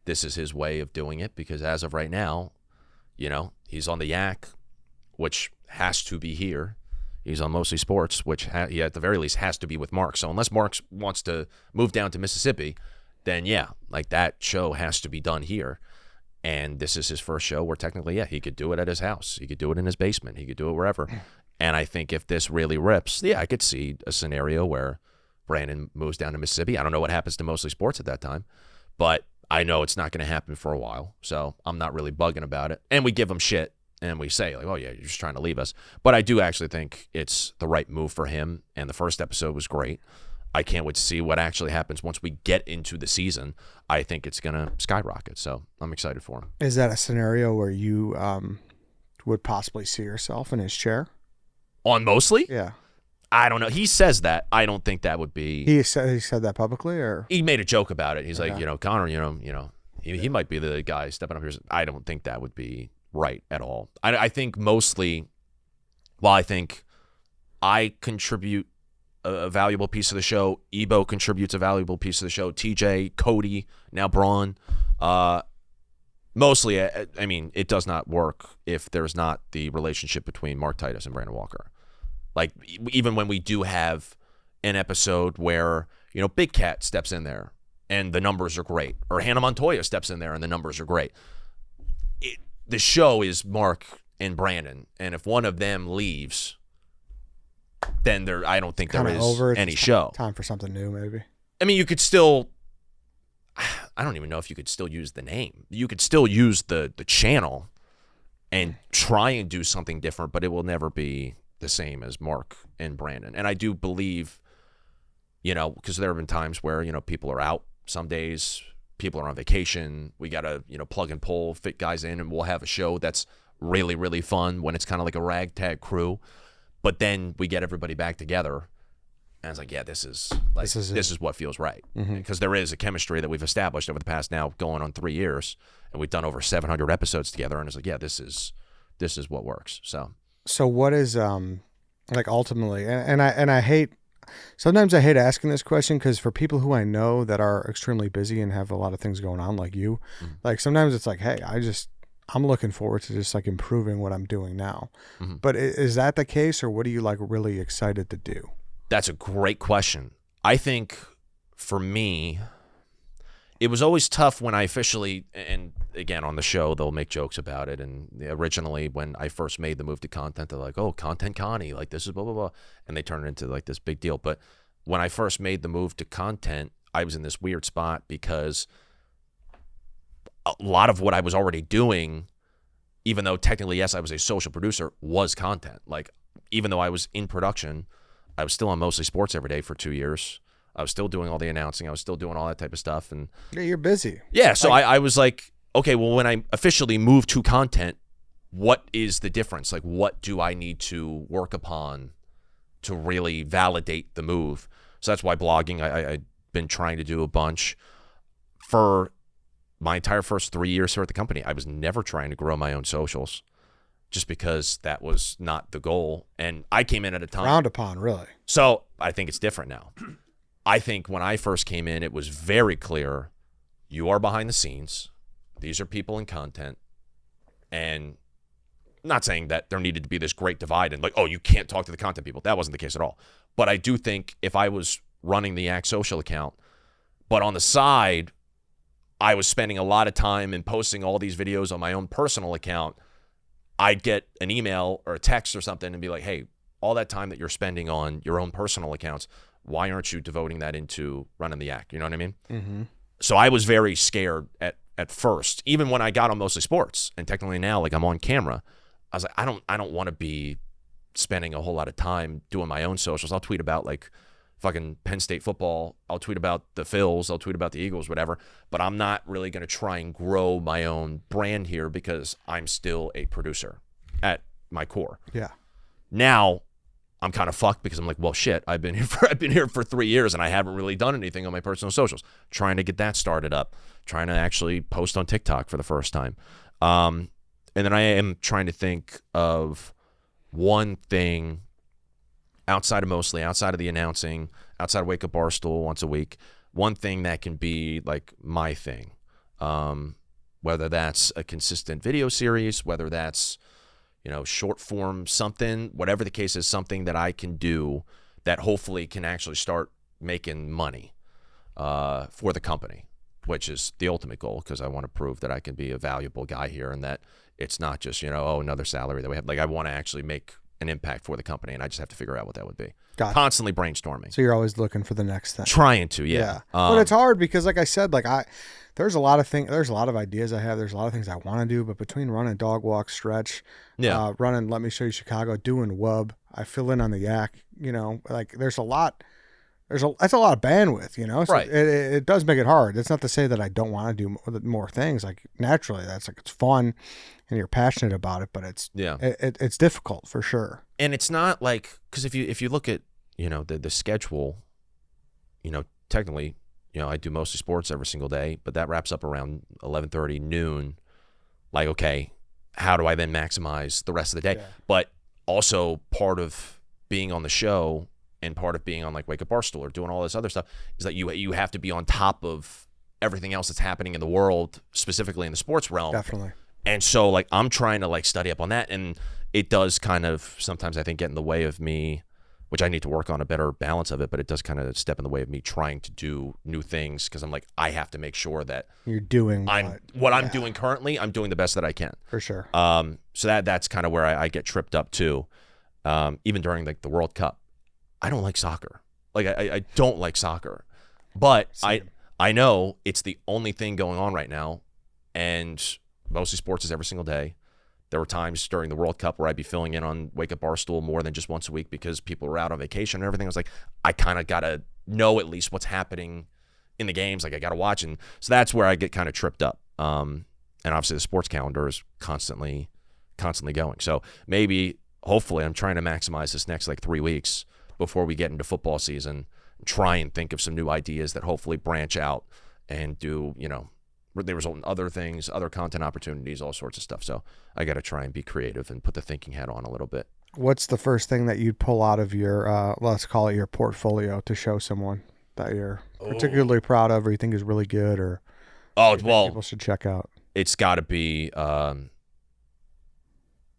this is his way of doing it, because as of right now, he's on the Yak, which has to be here. He's on Mostly Sports, which he at the very least has to be with Mark. So unless Mark wants to move down to Mississippi, then yeah, like that show has to be done here. And this is his first show where technically, yeah, he could do it at his house. He could do it in his basement. He could do it wherever. And I think if this really rips, yeah, I could see a scenario where Brandon moves down to Mississippi. I don't know what happens to Mostly Sports at that time, but I know it's not going to happen for a while. So I'm not really bugging about it. And we give him shit. And we say, like, oh, yeah, you're just trying to leave us. But I do actually think it's the right move for him. And the first episode was great. I can't wait to see what actually happens once we get into the season. I think it's going to skyrocket. So I'm excited for him. Is that a scenario where you would possibly see yourself in his chair? On Mostly? Yeah. I don't know. He says that. I don't think that would be. He said that publicly, or he made a joke about it. He's like, Connor, he might be the guy stepping up here. I don't think that would be right at all. I think Mostly, while I think I contribute a valuable piece of the show, Ebo contributes a valuable piece of the show, TJ, Cody, now Braun, Mostly, I mean, it does not work if there's not the relationship between Mark Titus and Brandon Walker. Like, even when we do have an episode where, Big Cat steps in there and the numbers are great, or Hannah Montoya steps in there and the numbers are great. The show is Mark and Brandon, and if one of them leaves, then I don't think there is any show. Time for something new, maybe. I mean, you could still, I don't even know if you could still use the name. You could still use the channel and try and do something different, but it will never be the same as Mark and Brandon. And I do believe, because there have been times where, people are out some days, people are on vacation. We got to, plug and pull, fit guys in, and we'll have a show that's really, really fun when it's kind of like a ragtag crew. But then we get everybody back together And I was like, yeah, this is what feels right. Mm-hmm. Because there is a chemistry that we've established over the past now going on 3 years, and we've done over 700 episodes together. And it's like, yeah, this is what works. So what is like ultimately, and I hate, sometimes I hate asking this question because for people who I know that are extremely busy and have a lot of things going on like you, like sometimes it's like, hey, I'm looking forward to just like improving what I'm doing now. Mm-hmm. But is that the case, or what are you like really excited to do? That's a great question. I think for me, it was always tough when I officially, and again on the show, they'll make jokes about it. And originally when I first made the move to content, they're like, oh, Content Connie, like this is blah, blah, blah. And they turned it into like this big deal. But when I first made the move to content, I was in this weird spot because a lot of what I was already doing, even though technically, yes, I was a social producer, was content. Like even though I was in production, I was still on Mostly Sports every day for 2 years. I was still doing all the announcing. I was still doing all that type of stuff. And yeah, you're busy. Yeah, so I was like, okay, well, when I officially moved to content, what is the difference? Like, what do I need to work upon to really validate the move? So that's why blogging, I've been trying to do a bunch. For my entire first 3 years here at the company, I was never trying to grow my own socials, just because that was not the goal. And I came in at a time Frowned upon, really. So I think it's different now. I think when I first came in, it was very clear, you are behind the scenes. These are people in content. And I'm not saying that there needed to be this great divide and like, oh, you can't talk to the content people. That wasn't the case at all. But I do think if I was running the Yak social account, but on the side, I was spending a lot of time and posting all these videos on my own personal account, I'd get an email or a text or something and be like, hey, all that time that you're spending on your own personal accounts, why aren't you devoting that into running the Yak? You know what I mean? Mm-hmm. So I was very scared at first, even when I got on Mostly Sports, and technically now, like I'm on camera, I was like, I don't want to be spending a whole lot of time doing my own socials. I'll tweet about like fucking Penn State football. I'll tweet about the Phils. I'll tweet about the Eagles, whatever. But I'm not really going to try and grow my own brand here because I'm still a producer at my core. Yeah. Now I'm kind of fucked because I'm like, well, shit, I've been here for 3 years and I haven't really done anything on my personal socials. Trying to get that started up. Trying to actually post on TikTok for the first time. And then I am trying to think of one thing outside of the announcing, outside of Wake Up Barstool once a week, one thing that can be like my thing, whether that's a consistent video series, whether that's, short form something, whatever the case is, something that I can do that hopefully can actually start making money for the company, which is the ultimate goal because I want to prove that I can be a valuable guy here and that it's not just, another salary that we have. Like I want to actually make an impact for the company, and I just have to figure out what that would be. Gotcha. Constantly brainstorming. So you're always looking for the next thing. Trying to, yeah. But it's hard because, like I said, there's a lot of things. There's a lot of ideas I have. There's a lot of things I want to do. But between running dog walk, stretch, running Let Me Show You Chicago, doing WUB, I fill in on the Yak. There's a lot. That's a lot of bandwidth, So right. It does make it hard. It's not to say that I don't want to do more things. Like naturally, that's like it's fun, and you're passionate about it. But it's difficult for sure. And it's not like because if you look at the schedule, technically, I do Mostly Sports every single day, but that wraps up around 11:30 noon. Like, okay, how do I then maximize the rest of the day? Yeah. But also part of being on the show. And part of being on like Wake Up Barstool or doing all this other stuff is that you have to be on top of everything else that's happening in the world, specifically in the sports realm. Definitely. And so like I'm trying to like study up on that, and it does kind of sometimes I think get in the way of me, which I need to work on a better balance of it, but it does kind of step in the way of me trying to do new things because I'm like I have to make sure that you're doing what I'm doing currently. I'm doing the best that I can. For sure. So that's kind of where I get tripped up too, even during like the World Cup. I don't like soccer. Like I don't like soccer, but I know it's the only thing going on right now, and Mostly Sports is every single day. There were times during the World Cup where I'd be filling in on Wake Up Barstool more than just once a week because people were out on vacation and everything. I was like, I kind of got to know at least what's happening in the games. Like I got to watch, and so that's where I get kind of tripped up. And obviously the sports calendar is constantly going. So maybe, hopefully, I'm trying to maximize this next like 3 weeks before we get into football season, try and think of some new ideas that hopefully branch out and do, they result in other things, other content opportunities, all sorts of stuff. So I got to try and be creative and put the thinking hat on a little bit. What's the first thing that you'd pull out of your, let's call it your portfolio, to show someone that you're particularly proud of, or you think is really good, or people should check out? It's got to be,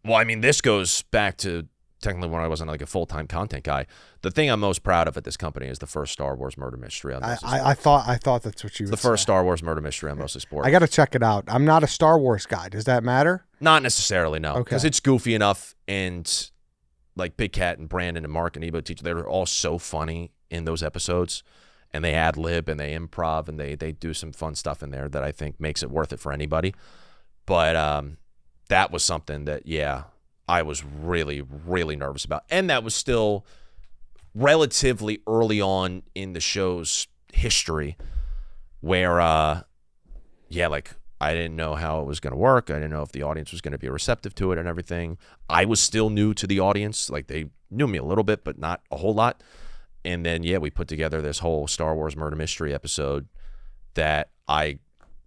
this goes back to technically when I wasn't like a full-time content guy. The thing I'm most proud of at this company is the first Star Wars murder mystery on Mostly Sports. I thought that's what you would say. The first Star Wars murder mystery on Mostly Sports. I got to check it out. I'm not a Star Wars guy. Does that matter? Not necessarily, no. Okay. Because it's goofy enough, and like Big Cat and Brandon and Mark and Ebo Teacher, they're all so funny in those episodes, and they ad-lib and they improv and they do some fun stuff in there that I think makes it worth it for anybody. But that was something that, I was really, really nervous about. And that was still relatively early on in the show's history where, I didn't know how it was going to work. I didn't know if the audience was going to be receptive to it and everything. I was still new to the audience. Like, they knew me a little bit, but not a whole lot. And then, we put together this whole Star Wars murder mystery episode that I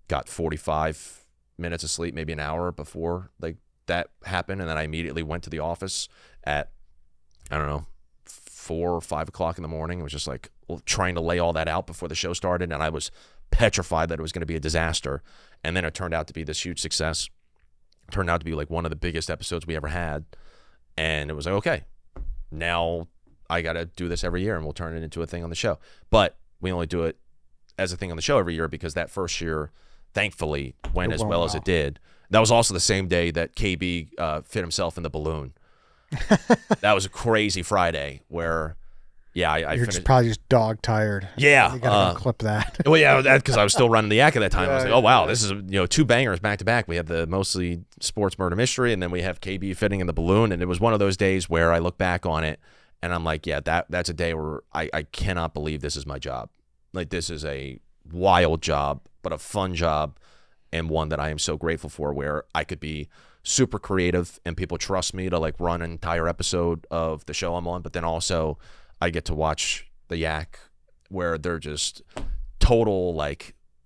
got 45 minutes of sleep, maybe an hour before that happened, and then I immediately went to the office at 4 or 5 o'clock in the morning. It was just like trying to lay all that out before the show started, and I was petrified that it was going to be a disaster. And then it turned out to be this huge success. It turned out to be like one of the biggest episodes we ever had, and it was like, okay, now I got to do this every year, and we'll turn it into a thing on the show. But we only do it as a thing on the show every year because that first year, thankfully, went as well as it did. That was also the same day that KB fit himself in the balloon. That was a crazy Friday where, I You're probably just dog tired. Yeah. You got to clip that. Well, because I was still running the Yak at that time. I was like, oh, wow, this is, 2 bangers back to back. We have the Mostly Sports murder mystery, and then we have KB fitting in the balloon. And it was one of those days where I look back on it, and I'm like, that's a day where I cannot believe this is my job. Like, this is a wild job, but a fun job. And one that I am so grateful for, where I could be super creative and people trust me to run an entire episode of the show I'm on. But then also I get to watch the Yak where they're just total,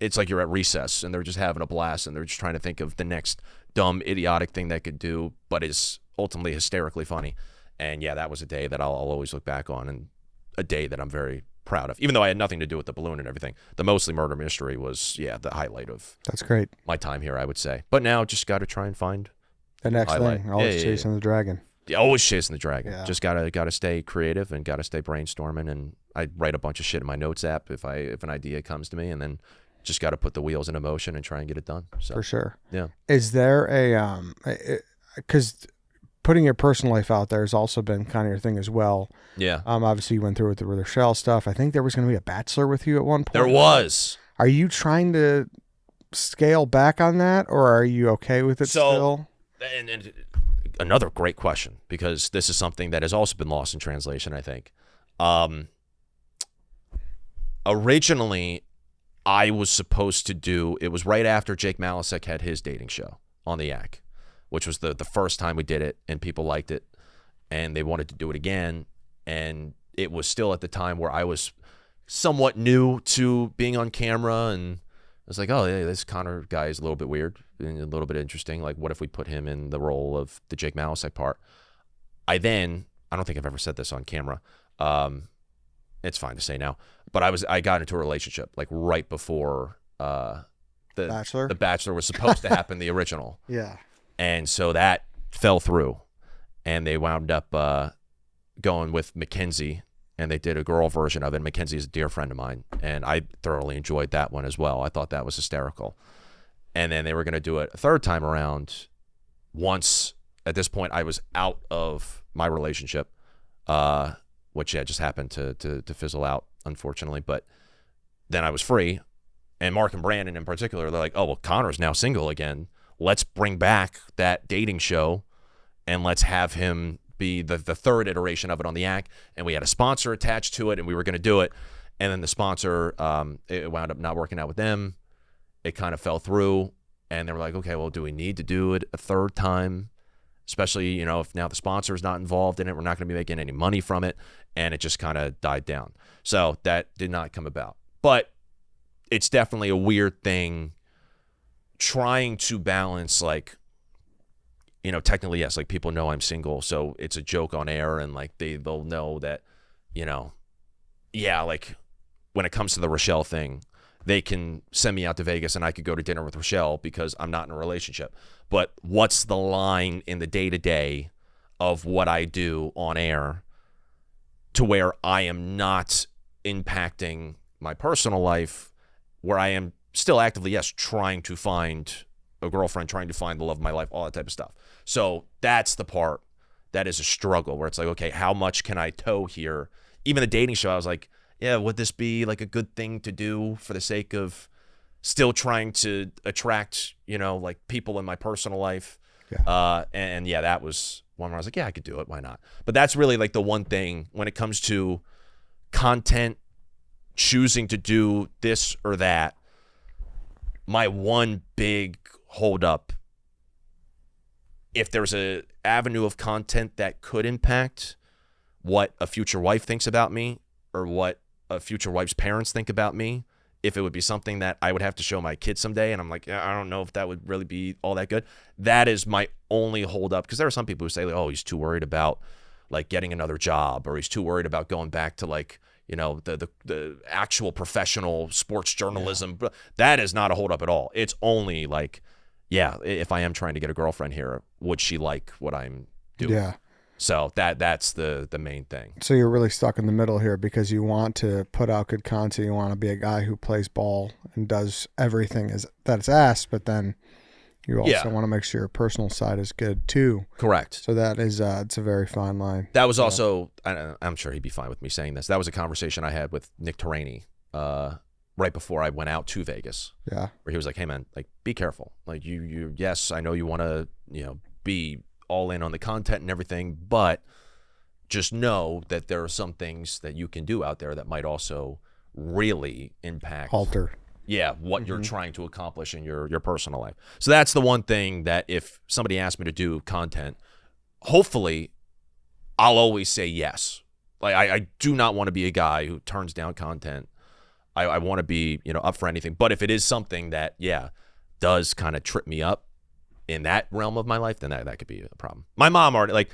it's like you're at recess and they're just having a blast and they're just trying to think of the next dumb, idiotic thing they could do, but is ultimately hysterically funny. And that was a day that I'll always look back on, and a day that I'm very proud of, even though I had nothing to do with the balloon and everything. The Mostly Murder Mystery was the highlight of that's great my time here, I would say. But now just got to try and find the next thing. Always chasing the dragon. Always chasing the dragon. Just gotta stay creative and gotta stay brainstorming. And I write a bunch of shit in my notes app if an idea comes to me, and then just got to put the wheels into motion and try and get it done. So, for sure. Yeah. Is there because putting your personal life out there has also been kind of your thing as well. Yeah. Obviously you went through with the Rochelle stuff. I think there was going to be a Bachelor with you at one point. There was. Are you trying to scale back on that, or are you okay with it still? And another great question, because this is something that has also been lost in translation, I think. Originally, I was supposed to do, it was right after Jake Malasek had his dating show on the Yak, which was the first time we did it, and people liked it, and they wanted to do it again. And it was still at the time where I was somewhat new to being on camera, and I was like, oh, yeah, this Connor guy is a little bit weird and a little bit interesting. Like, what if we put him in the role of the Jake Malasek part? I don't think I've ever said this on camera. It's fine to say now, but I got into a relationship right before the Bachelor was supposed to happen, the original. Yeah. And so that fell through, and they wound up going with Mackenzie, and they did a girl version of it. Mackenzie is a dear friend of mine, and I thoroughly enjoyed that one as well. I thought that was hysterical. And then they were going to do it a third time around. Once, at this point, I was out of my relationship, which just happened to fizzle out, unfortunately. But then I was free, and Mark and Brandon in particular, they're like, oh, well, Connor's now single again. Let's bring back that dating show, and let's have him be the third iteration of it on the Yak. And we had a sponsor attached to it, and we were going to do it. And then the sponsor, it wound up not working out with them. It kind of fell through, and they were like, okay, well, do we need to do it a third time? especially, you know, if now the sponsor is not involved in it, we're not going to be making any money from it. And it just kind of died down. So that did not come about. But it's definitely a weird thing trying to balance, like, you know, technically, yes, like people know I'm single, so it's a joke on air, and like they'll know that, you know, yeah, like when it comes to the Rochelle thing, they can send me out to Vegas and I could go to dinner with Rochelle because I'm not in a relationship. But what's the line in the day-to-day of what I do on air to where I am not impacting my personal life, where I am still actively, yes, trying to find a girlfriend, trying to find the love of my life, all that type of stuff. So that's the part that is a struggle, where it's like, okay, how much can I toe here? Even the dating show, I was like, yeah, would this be like a good thing to do for the sake of still trying to attract, you know, like people in my personal life? Yeah. And yeah, that was one where I was like, yeah, I could do it. Why not? But that's really like the one thing when it comes to content, choosing to do this or that. My one big hold up, if there's a avenue of content that could impact what a future wife thinks about me or what a future wife's parents think about me, if it would be something that I would have to show my kids someday, and I'm like, I don't know if that would really be all that good. That is my only hold up, because there are some people who say, like, oh, he's too worried about like getting another job, or he's too worried about going back to like, you know, the actual professional sports journalism. But that is not a hold up at all. It's only like, yeah, if I am trying to get a girlfriend here, would she like what I'm doing? Yeah. So that's the main thing. So you're really stuck in the middle here because you want to put out good content. You want to be a guy who plays ball and does everything that's asked, but then you also want to make sure your personal side is good too. Correct. So that is it's a very fine line. That was also, I'm sure he'd be fine with me saying this, that was a conversation I had with Nick Taraney right before I went out to Vegas. Yeah. Where he was like, hey man, like be careful. Like you yes, I know you want to, you know, be all in on the content and everything, but just know that there are some things that you can do out there that might also really impact alter what you're trying to accomplish in your personal life. So that's the one thing that if somebody asked me to do content, hopefully I'll always say yes. Like I do not want to be a guy who turns down content. I want to be, you know, up for anything. But if it is something that does kind of trip me up in that realm of my life, then that could be a problem. My mom already, like,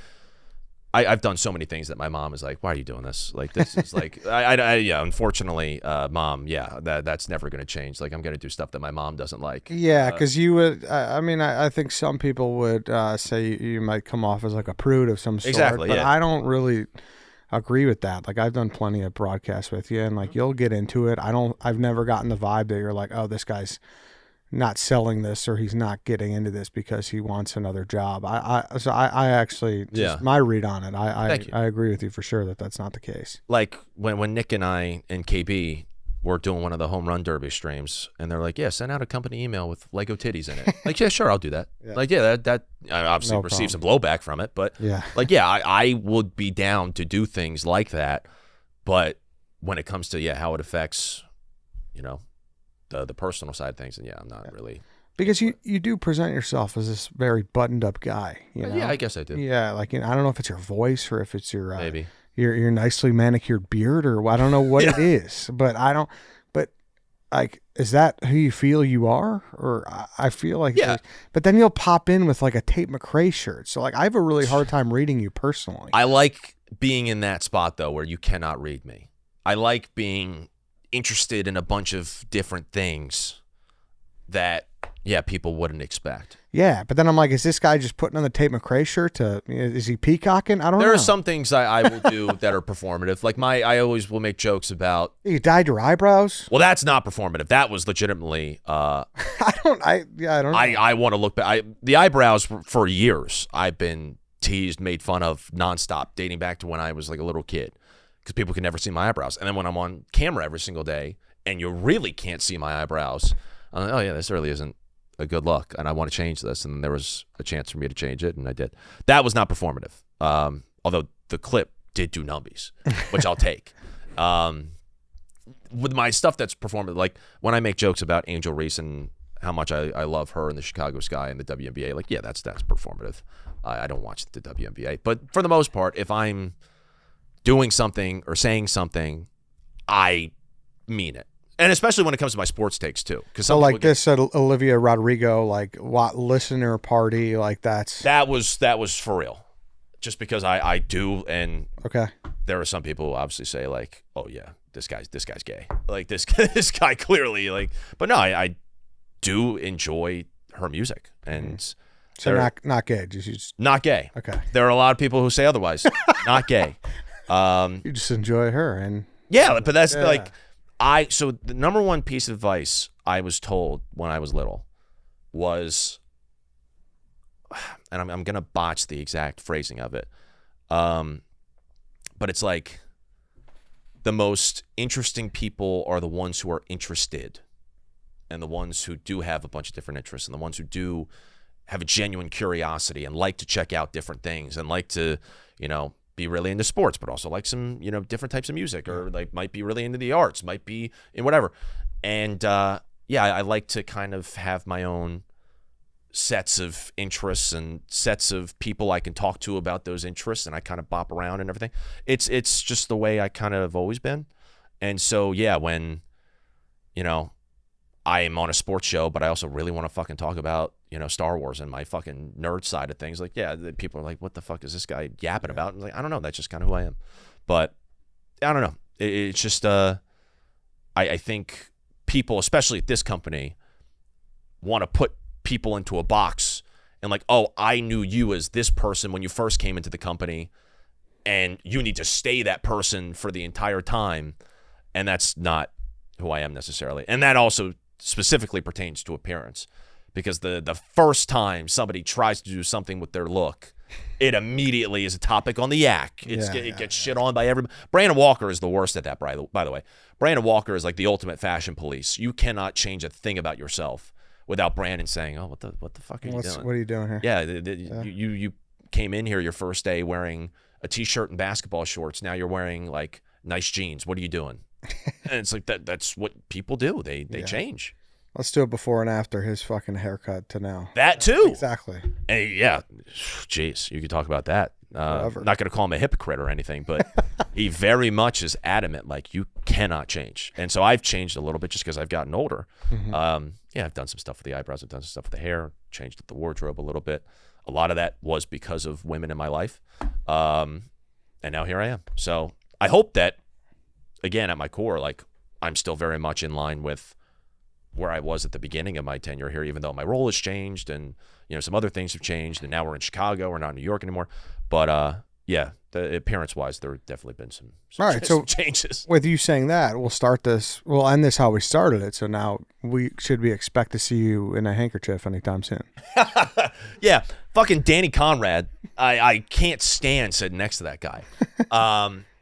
I've done so many things that my mom is like, why are you doing this? Like, this is like, unfortunately, Mom, that's never going to change. Like, I'm going to do stuff that my mom doesn't like. Yeah, because you would, I think some people would say you might come off as like a prude of some sort. Exactly, but I don't really agree with that. Like, I've done plenty of broadcasts with you, and like, you'll get into it. I've never gotten the vibe that you're like, oh, this guy's not selling this, or he's not getting into this because he wants another job. So I actually, just my read on it, I agree with you for sure that that's not the case. Like when Nick and I and KB were doing one of the home run derby streams, and they're like, yeah, send out a company email with Lego titties in it. Like, yeah, sure, I'll do that. Like, that I obviously received some blowback from it, but like, I would be down to do things like that. But when it comes to how it affects, you know, the personal side of things, and I'm not really, because you do present yourself as this very buttoned up guy, you know? Yeah, I guess I do. Yeah, like, you know, I don't know if it's your voice or if it's your maybe your nicely manicured beard, or I don't know what it is, but like, is that who you feel you are? Or I feel like but then you'll pop in with like a Tate McRae shirt, so like I have a really hard time reading you personally. I like being in that spot though where you cannot read me. I like being interested in a bunch of different things that people wouldn't expect. Yeah, but then I'm like, is this guy just putting on the Tate McRae shirt is he peacocking? I don't know. There are some things I will do that are performative. Like I always will make jokes about, you dyed your eyebrows. Well, that's not performative. That was legitimately I don't know. I want to look back. The eyebrows for years I've been teased, made fun of nonstop, dating back to when I was like a little kid, because people can never see my eyebrows. And then when I'm on camera every single day and you really can't see my eyebrows, I'm like, oh yeah, this really isn't a good look, and I want to change this. And there was a chance for me to change it, and I did. That was not performative, although the clip did do numbies, which I'll take. With my stuff that's performative, like when I make jokes about Angel Reese and how much I love her and the Chicago Sky and the WNBA. Like, yeah, that's performative. I don't watch the WNBA. But for the most part, if I'm doing something or saying something, I mean it. And especially when it comes to my sports takes, too. So, like this Olivia Rodrigo, like, what listener party, like that was for real. Just because I do, and okay, there are some people who obviously say, like, oh, yeah, this guy's gay. Like, this guy clearly, like, but no, I do enjoy her music. And so not gay, just not gay. Okay. There are a lot of people who say otherwise. Not gay. You just enjoy her. And yeah, but that's like, so the number one piece of advice I was told when I was little was, and I'm going to botch the exact phrasing of it, but it's like, the most interesting people are the ones who are interested, and the ones who do have a bunch of different interests, and the ones who do have a genuine curiosity and like to check out different things and like to, be really into sports, but also like some, different types of music, or like might be really into the arts, might be in whatever. And I like to kind of have my own sets of interests and sets of people I can talk to about those interests, and I kind of bop around and everything. It's just the way I kind of have always been. And so, yeah, when, I am on a sports show, but I also really want to fucking talk about, Star Wars and my fucking nerd side of things. Like, yeah, the people are like, what the fuck is this guy yapping about? And like, I don't know. That's just kind of who I am. But I don't know. It's just, I think people, especially at this company, want to put people into a box and like, oh, I knew you as this person when you first came into the company, and you need to stay that person for the entire time. And that's not who I am necessarily. And that also specifically pertains to appearance, because the first time somebody tries to do something with their look, it immediately is a topic on the yak. It gets shit on by everybody. Brandon Walker is the worst at that, by the way. Brandon Walker is like the ultimate fashion police. You cannot change a thing about yourself without Brandon saying, oh, what the fuck are you doing? What are you doing here? Yeah, you came in here your first day wearing a T-shirt and basketball shorts. Now you're wearing like nice jeans. What are you doing? And it's like that's what people do. They change. Let's do it before and after his fucking haircut to now. That too. Exactly. Hey, yeah. Jeez, you could talk about that. Not going to call him a hypocrite or anything, but he very much is adamant, like, you cannot change. And so I've changed a little bit just because I've gotten older. Mm-hmm. I've done some stuff with the eyebrows. I've done some stuff with the hair, changed the wardrobe a little bit. A lot of that was because of women in my life. And now here I am. So I hope that, again, at my core, like, I'm still very much in line with where I was at the beginning of my tenure here, even though my role has changed and, some other things have changed, and now we're in Chicago, we're not in New York anymore. But the appearance-wise, there have definitely been some changes. With you saying that, we'll end this how we started it. So now we should expect to see you in a handkerchief anytime soon. Yeah, fucking Danny Conrad, I can't stand sitting next to that guy.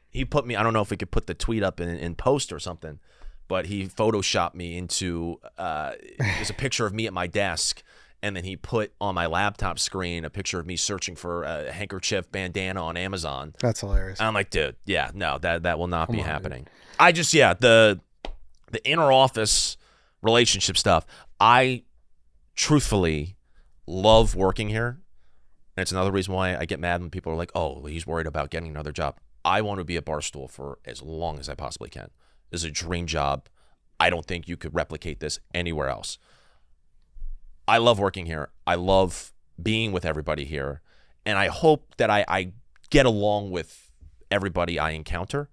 He put me, I don't know if we could put the tweet up in post or something, but he photoshopped me into, there's a picture of me at my desk, and then he put on my laptop screen a picture of me searching for a handkerchief bandana on Amazon. That's hilarious. And I'm like, dude, yeah, no, that will not be happening. Dude. I just, the inner office relationship stuff, I truthfully love working here. And it's another reason why I get mad when people are like, oh, he's worried about getting another job. I want to be at Barstool for as long as I possibly can. This is a dream job. I don't think you could replicate this anywhere else. I love working here. I love being with everybody here. And I hope that I get along with everybody I encounter.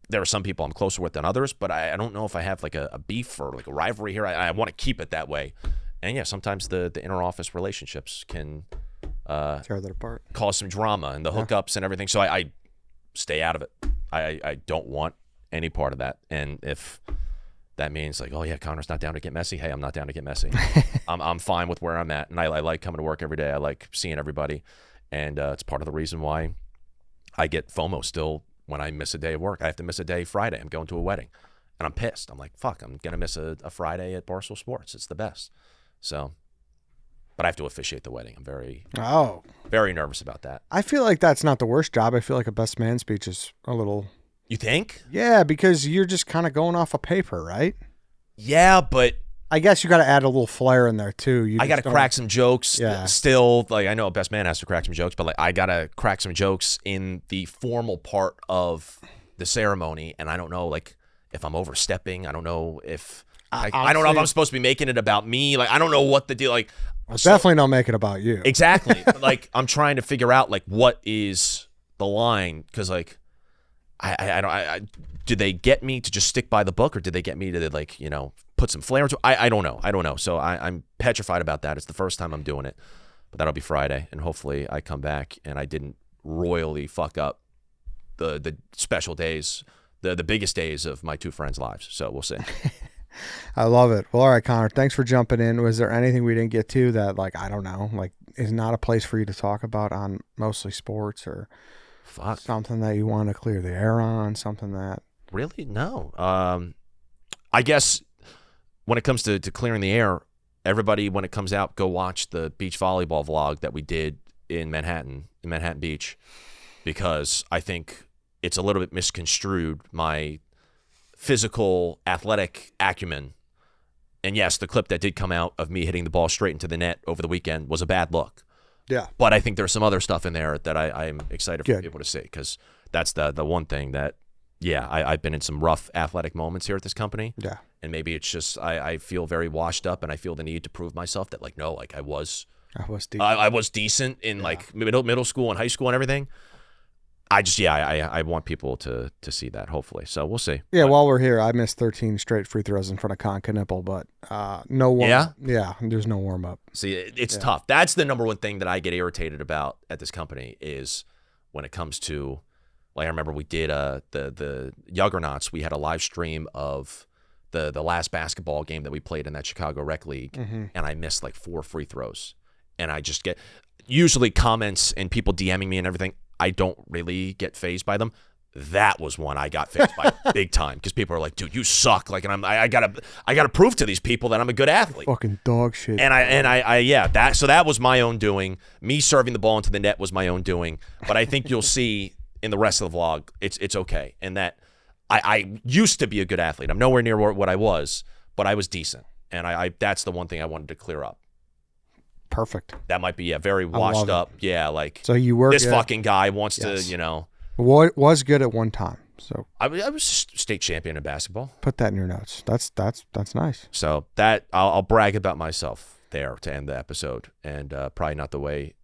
There are some people I'm closer with than others, but I don't know if I have like a beef or like a rivalry here. I want to keep it that way. And yeah, sometimes the inner office relationships can tear that apart, cause some drama and the hookups and everything. So I stay out of it. I don't want any part of that. And if that means like, oh yeah, Connor's not down to get messy, hey, I'm not down to get messy. I'm fine with where I'm at, and I like coming to work every day. I like seeing everybody, and it's part of the reason why I get FOMO still when I miss a day of work. I have to miss a day Friday. I'm going to a wedding, and I'm pissed. I'm like, fuck, I'm gonna miss a Friday at Barstool Sports. It's the best. So, but I have to officiate the wedding. I'm very nervous about that. I feel like that's not the worst job. I feel like a best man speech is a little. You think? Yeah, because you're just kind of going off of paper, right? Yeah, but I guess you got to add a little flair in there too. I got to crack some jokes. Yeah. Still, like, I know a best man has to crack some jokes, but like I got to crack some jokes in the formal part of the ceremony. And I don't know, like, if I'm overstepping. I don't know if I don't know if I'm supposed to be making it about me. Like, I don't know what the deal. Like, definitely don't make it about you. Exactly. Like, I'm trying to figure out like what is the line, because like I did they get me to just stick by the book, or did they get me to, like, put some flair into it? I don't know. So I'm petrified about that. It's the first time I'm doing it, but that'll be Friday, and hopefully I come back and I didn't royally fuck up the special days, the biggest days of my two friends' lives. So we'll see. I love it. Well, all right, Connor, thanks for jumping in. Was there anything we didn't get to that, like, I don't know, like, is not a place for you to talk about on Mostly Sports, or something that you want to clear the air on, something that... Really? No. I guess when it comes to clearing the air, everybody, when it comes out, go watch the beach volleyball vlog that we did in Manhattan Beach, because I think it's a little bit misconstrued, my physical, athletic acumen. And yes, the clip that did come out of me hitting the ball straight into the net over the weekend was a bad look. Yeah. But I think there's some other stuff in there that I'm excited for people to see, because that's the one thing that, I've been in some rough athletic moments here at this company. Yeah. And maybe it's just I feel very washed up, and I feel the need to prove myself that, like, no, like I was decent. I was decent in like middle school and high school and everything. I just I want people to see that, hopefully. So we'll see. Yeah, while we're here, I missed 13 straight free throws in front of Con Knipple, but no warm up. Yeah, there's no warm up. See, it's tough. That's the number one thing that I get irritated about at this company, is when it comes to, like, I remember we did the Juggernauts. We had a live stream of the last basketball game that we played in that Chicago Rec League, and I missed like 4 free throws. And I just get usually comments and people DMing me and everything. I don't really get fazed by them. That was one I got fazed by big time, because people are like, "Dude, you suck!" Like, and I gotta prove to these people that I'm a good athlete. Fucking dog shit. And that was my own doing. Me serving the ball into the net was my own doing. But I think you'll see in the rest of the vlog, it's okay, and that I used to be a good athlete. I'm nowhere near what I was, but I was decent, and I that's the one thing I wanted to clear up. Perfect. That might be very washed up. Yeah, like, so you were this good. fucking guy wants to, was good at one time. So I was state champion in basketball. Put that in your notes. That's nice. So that I'll brag about myself there to end the episode, and probably not the way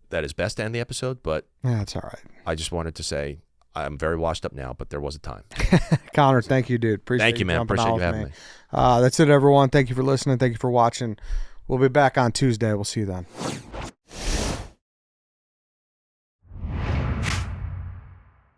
that is best to end the episode, but that's all right. I just wanted to say I'm very washed up now, but there was a time. Connor, thank you, dude. Thank you, man. Appreciate you having me. That's it, everyone. Thank you for listening. Thank you for watching. We'll be back on Tuesday. We'll see you then.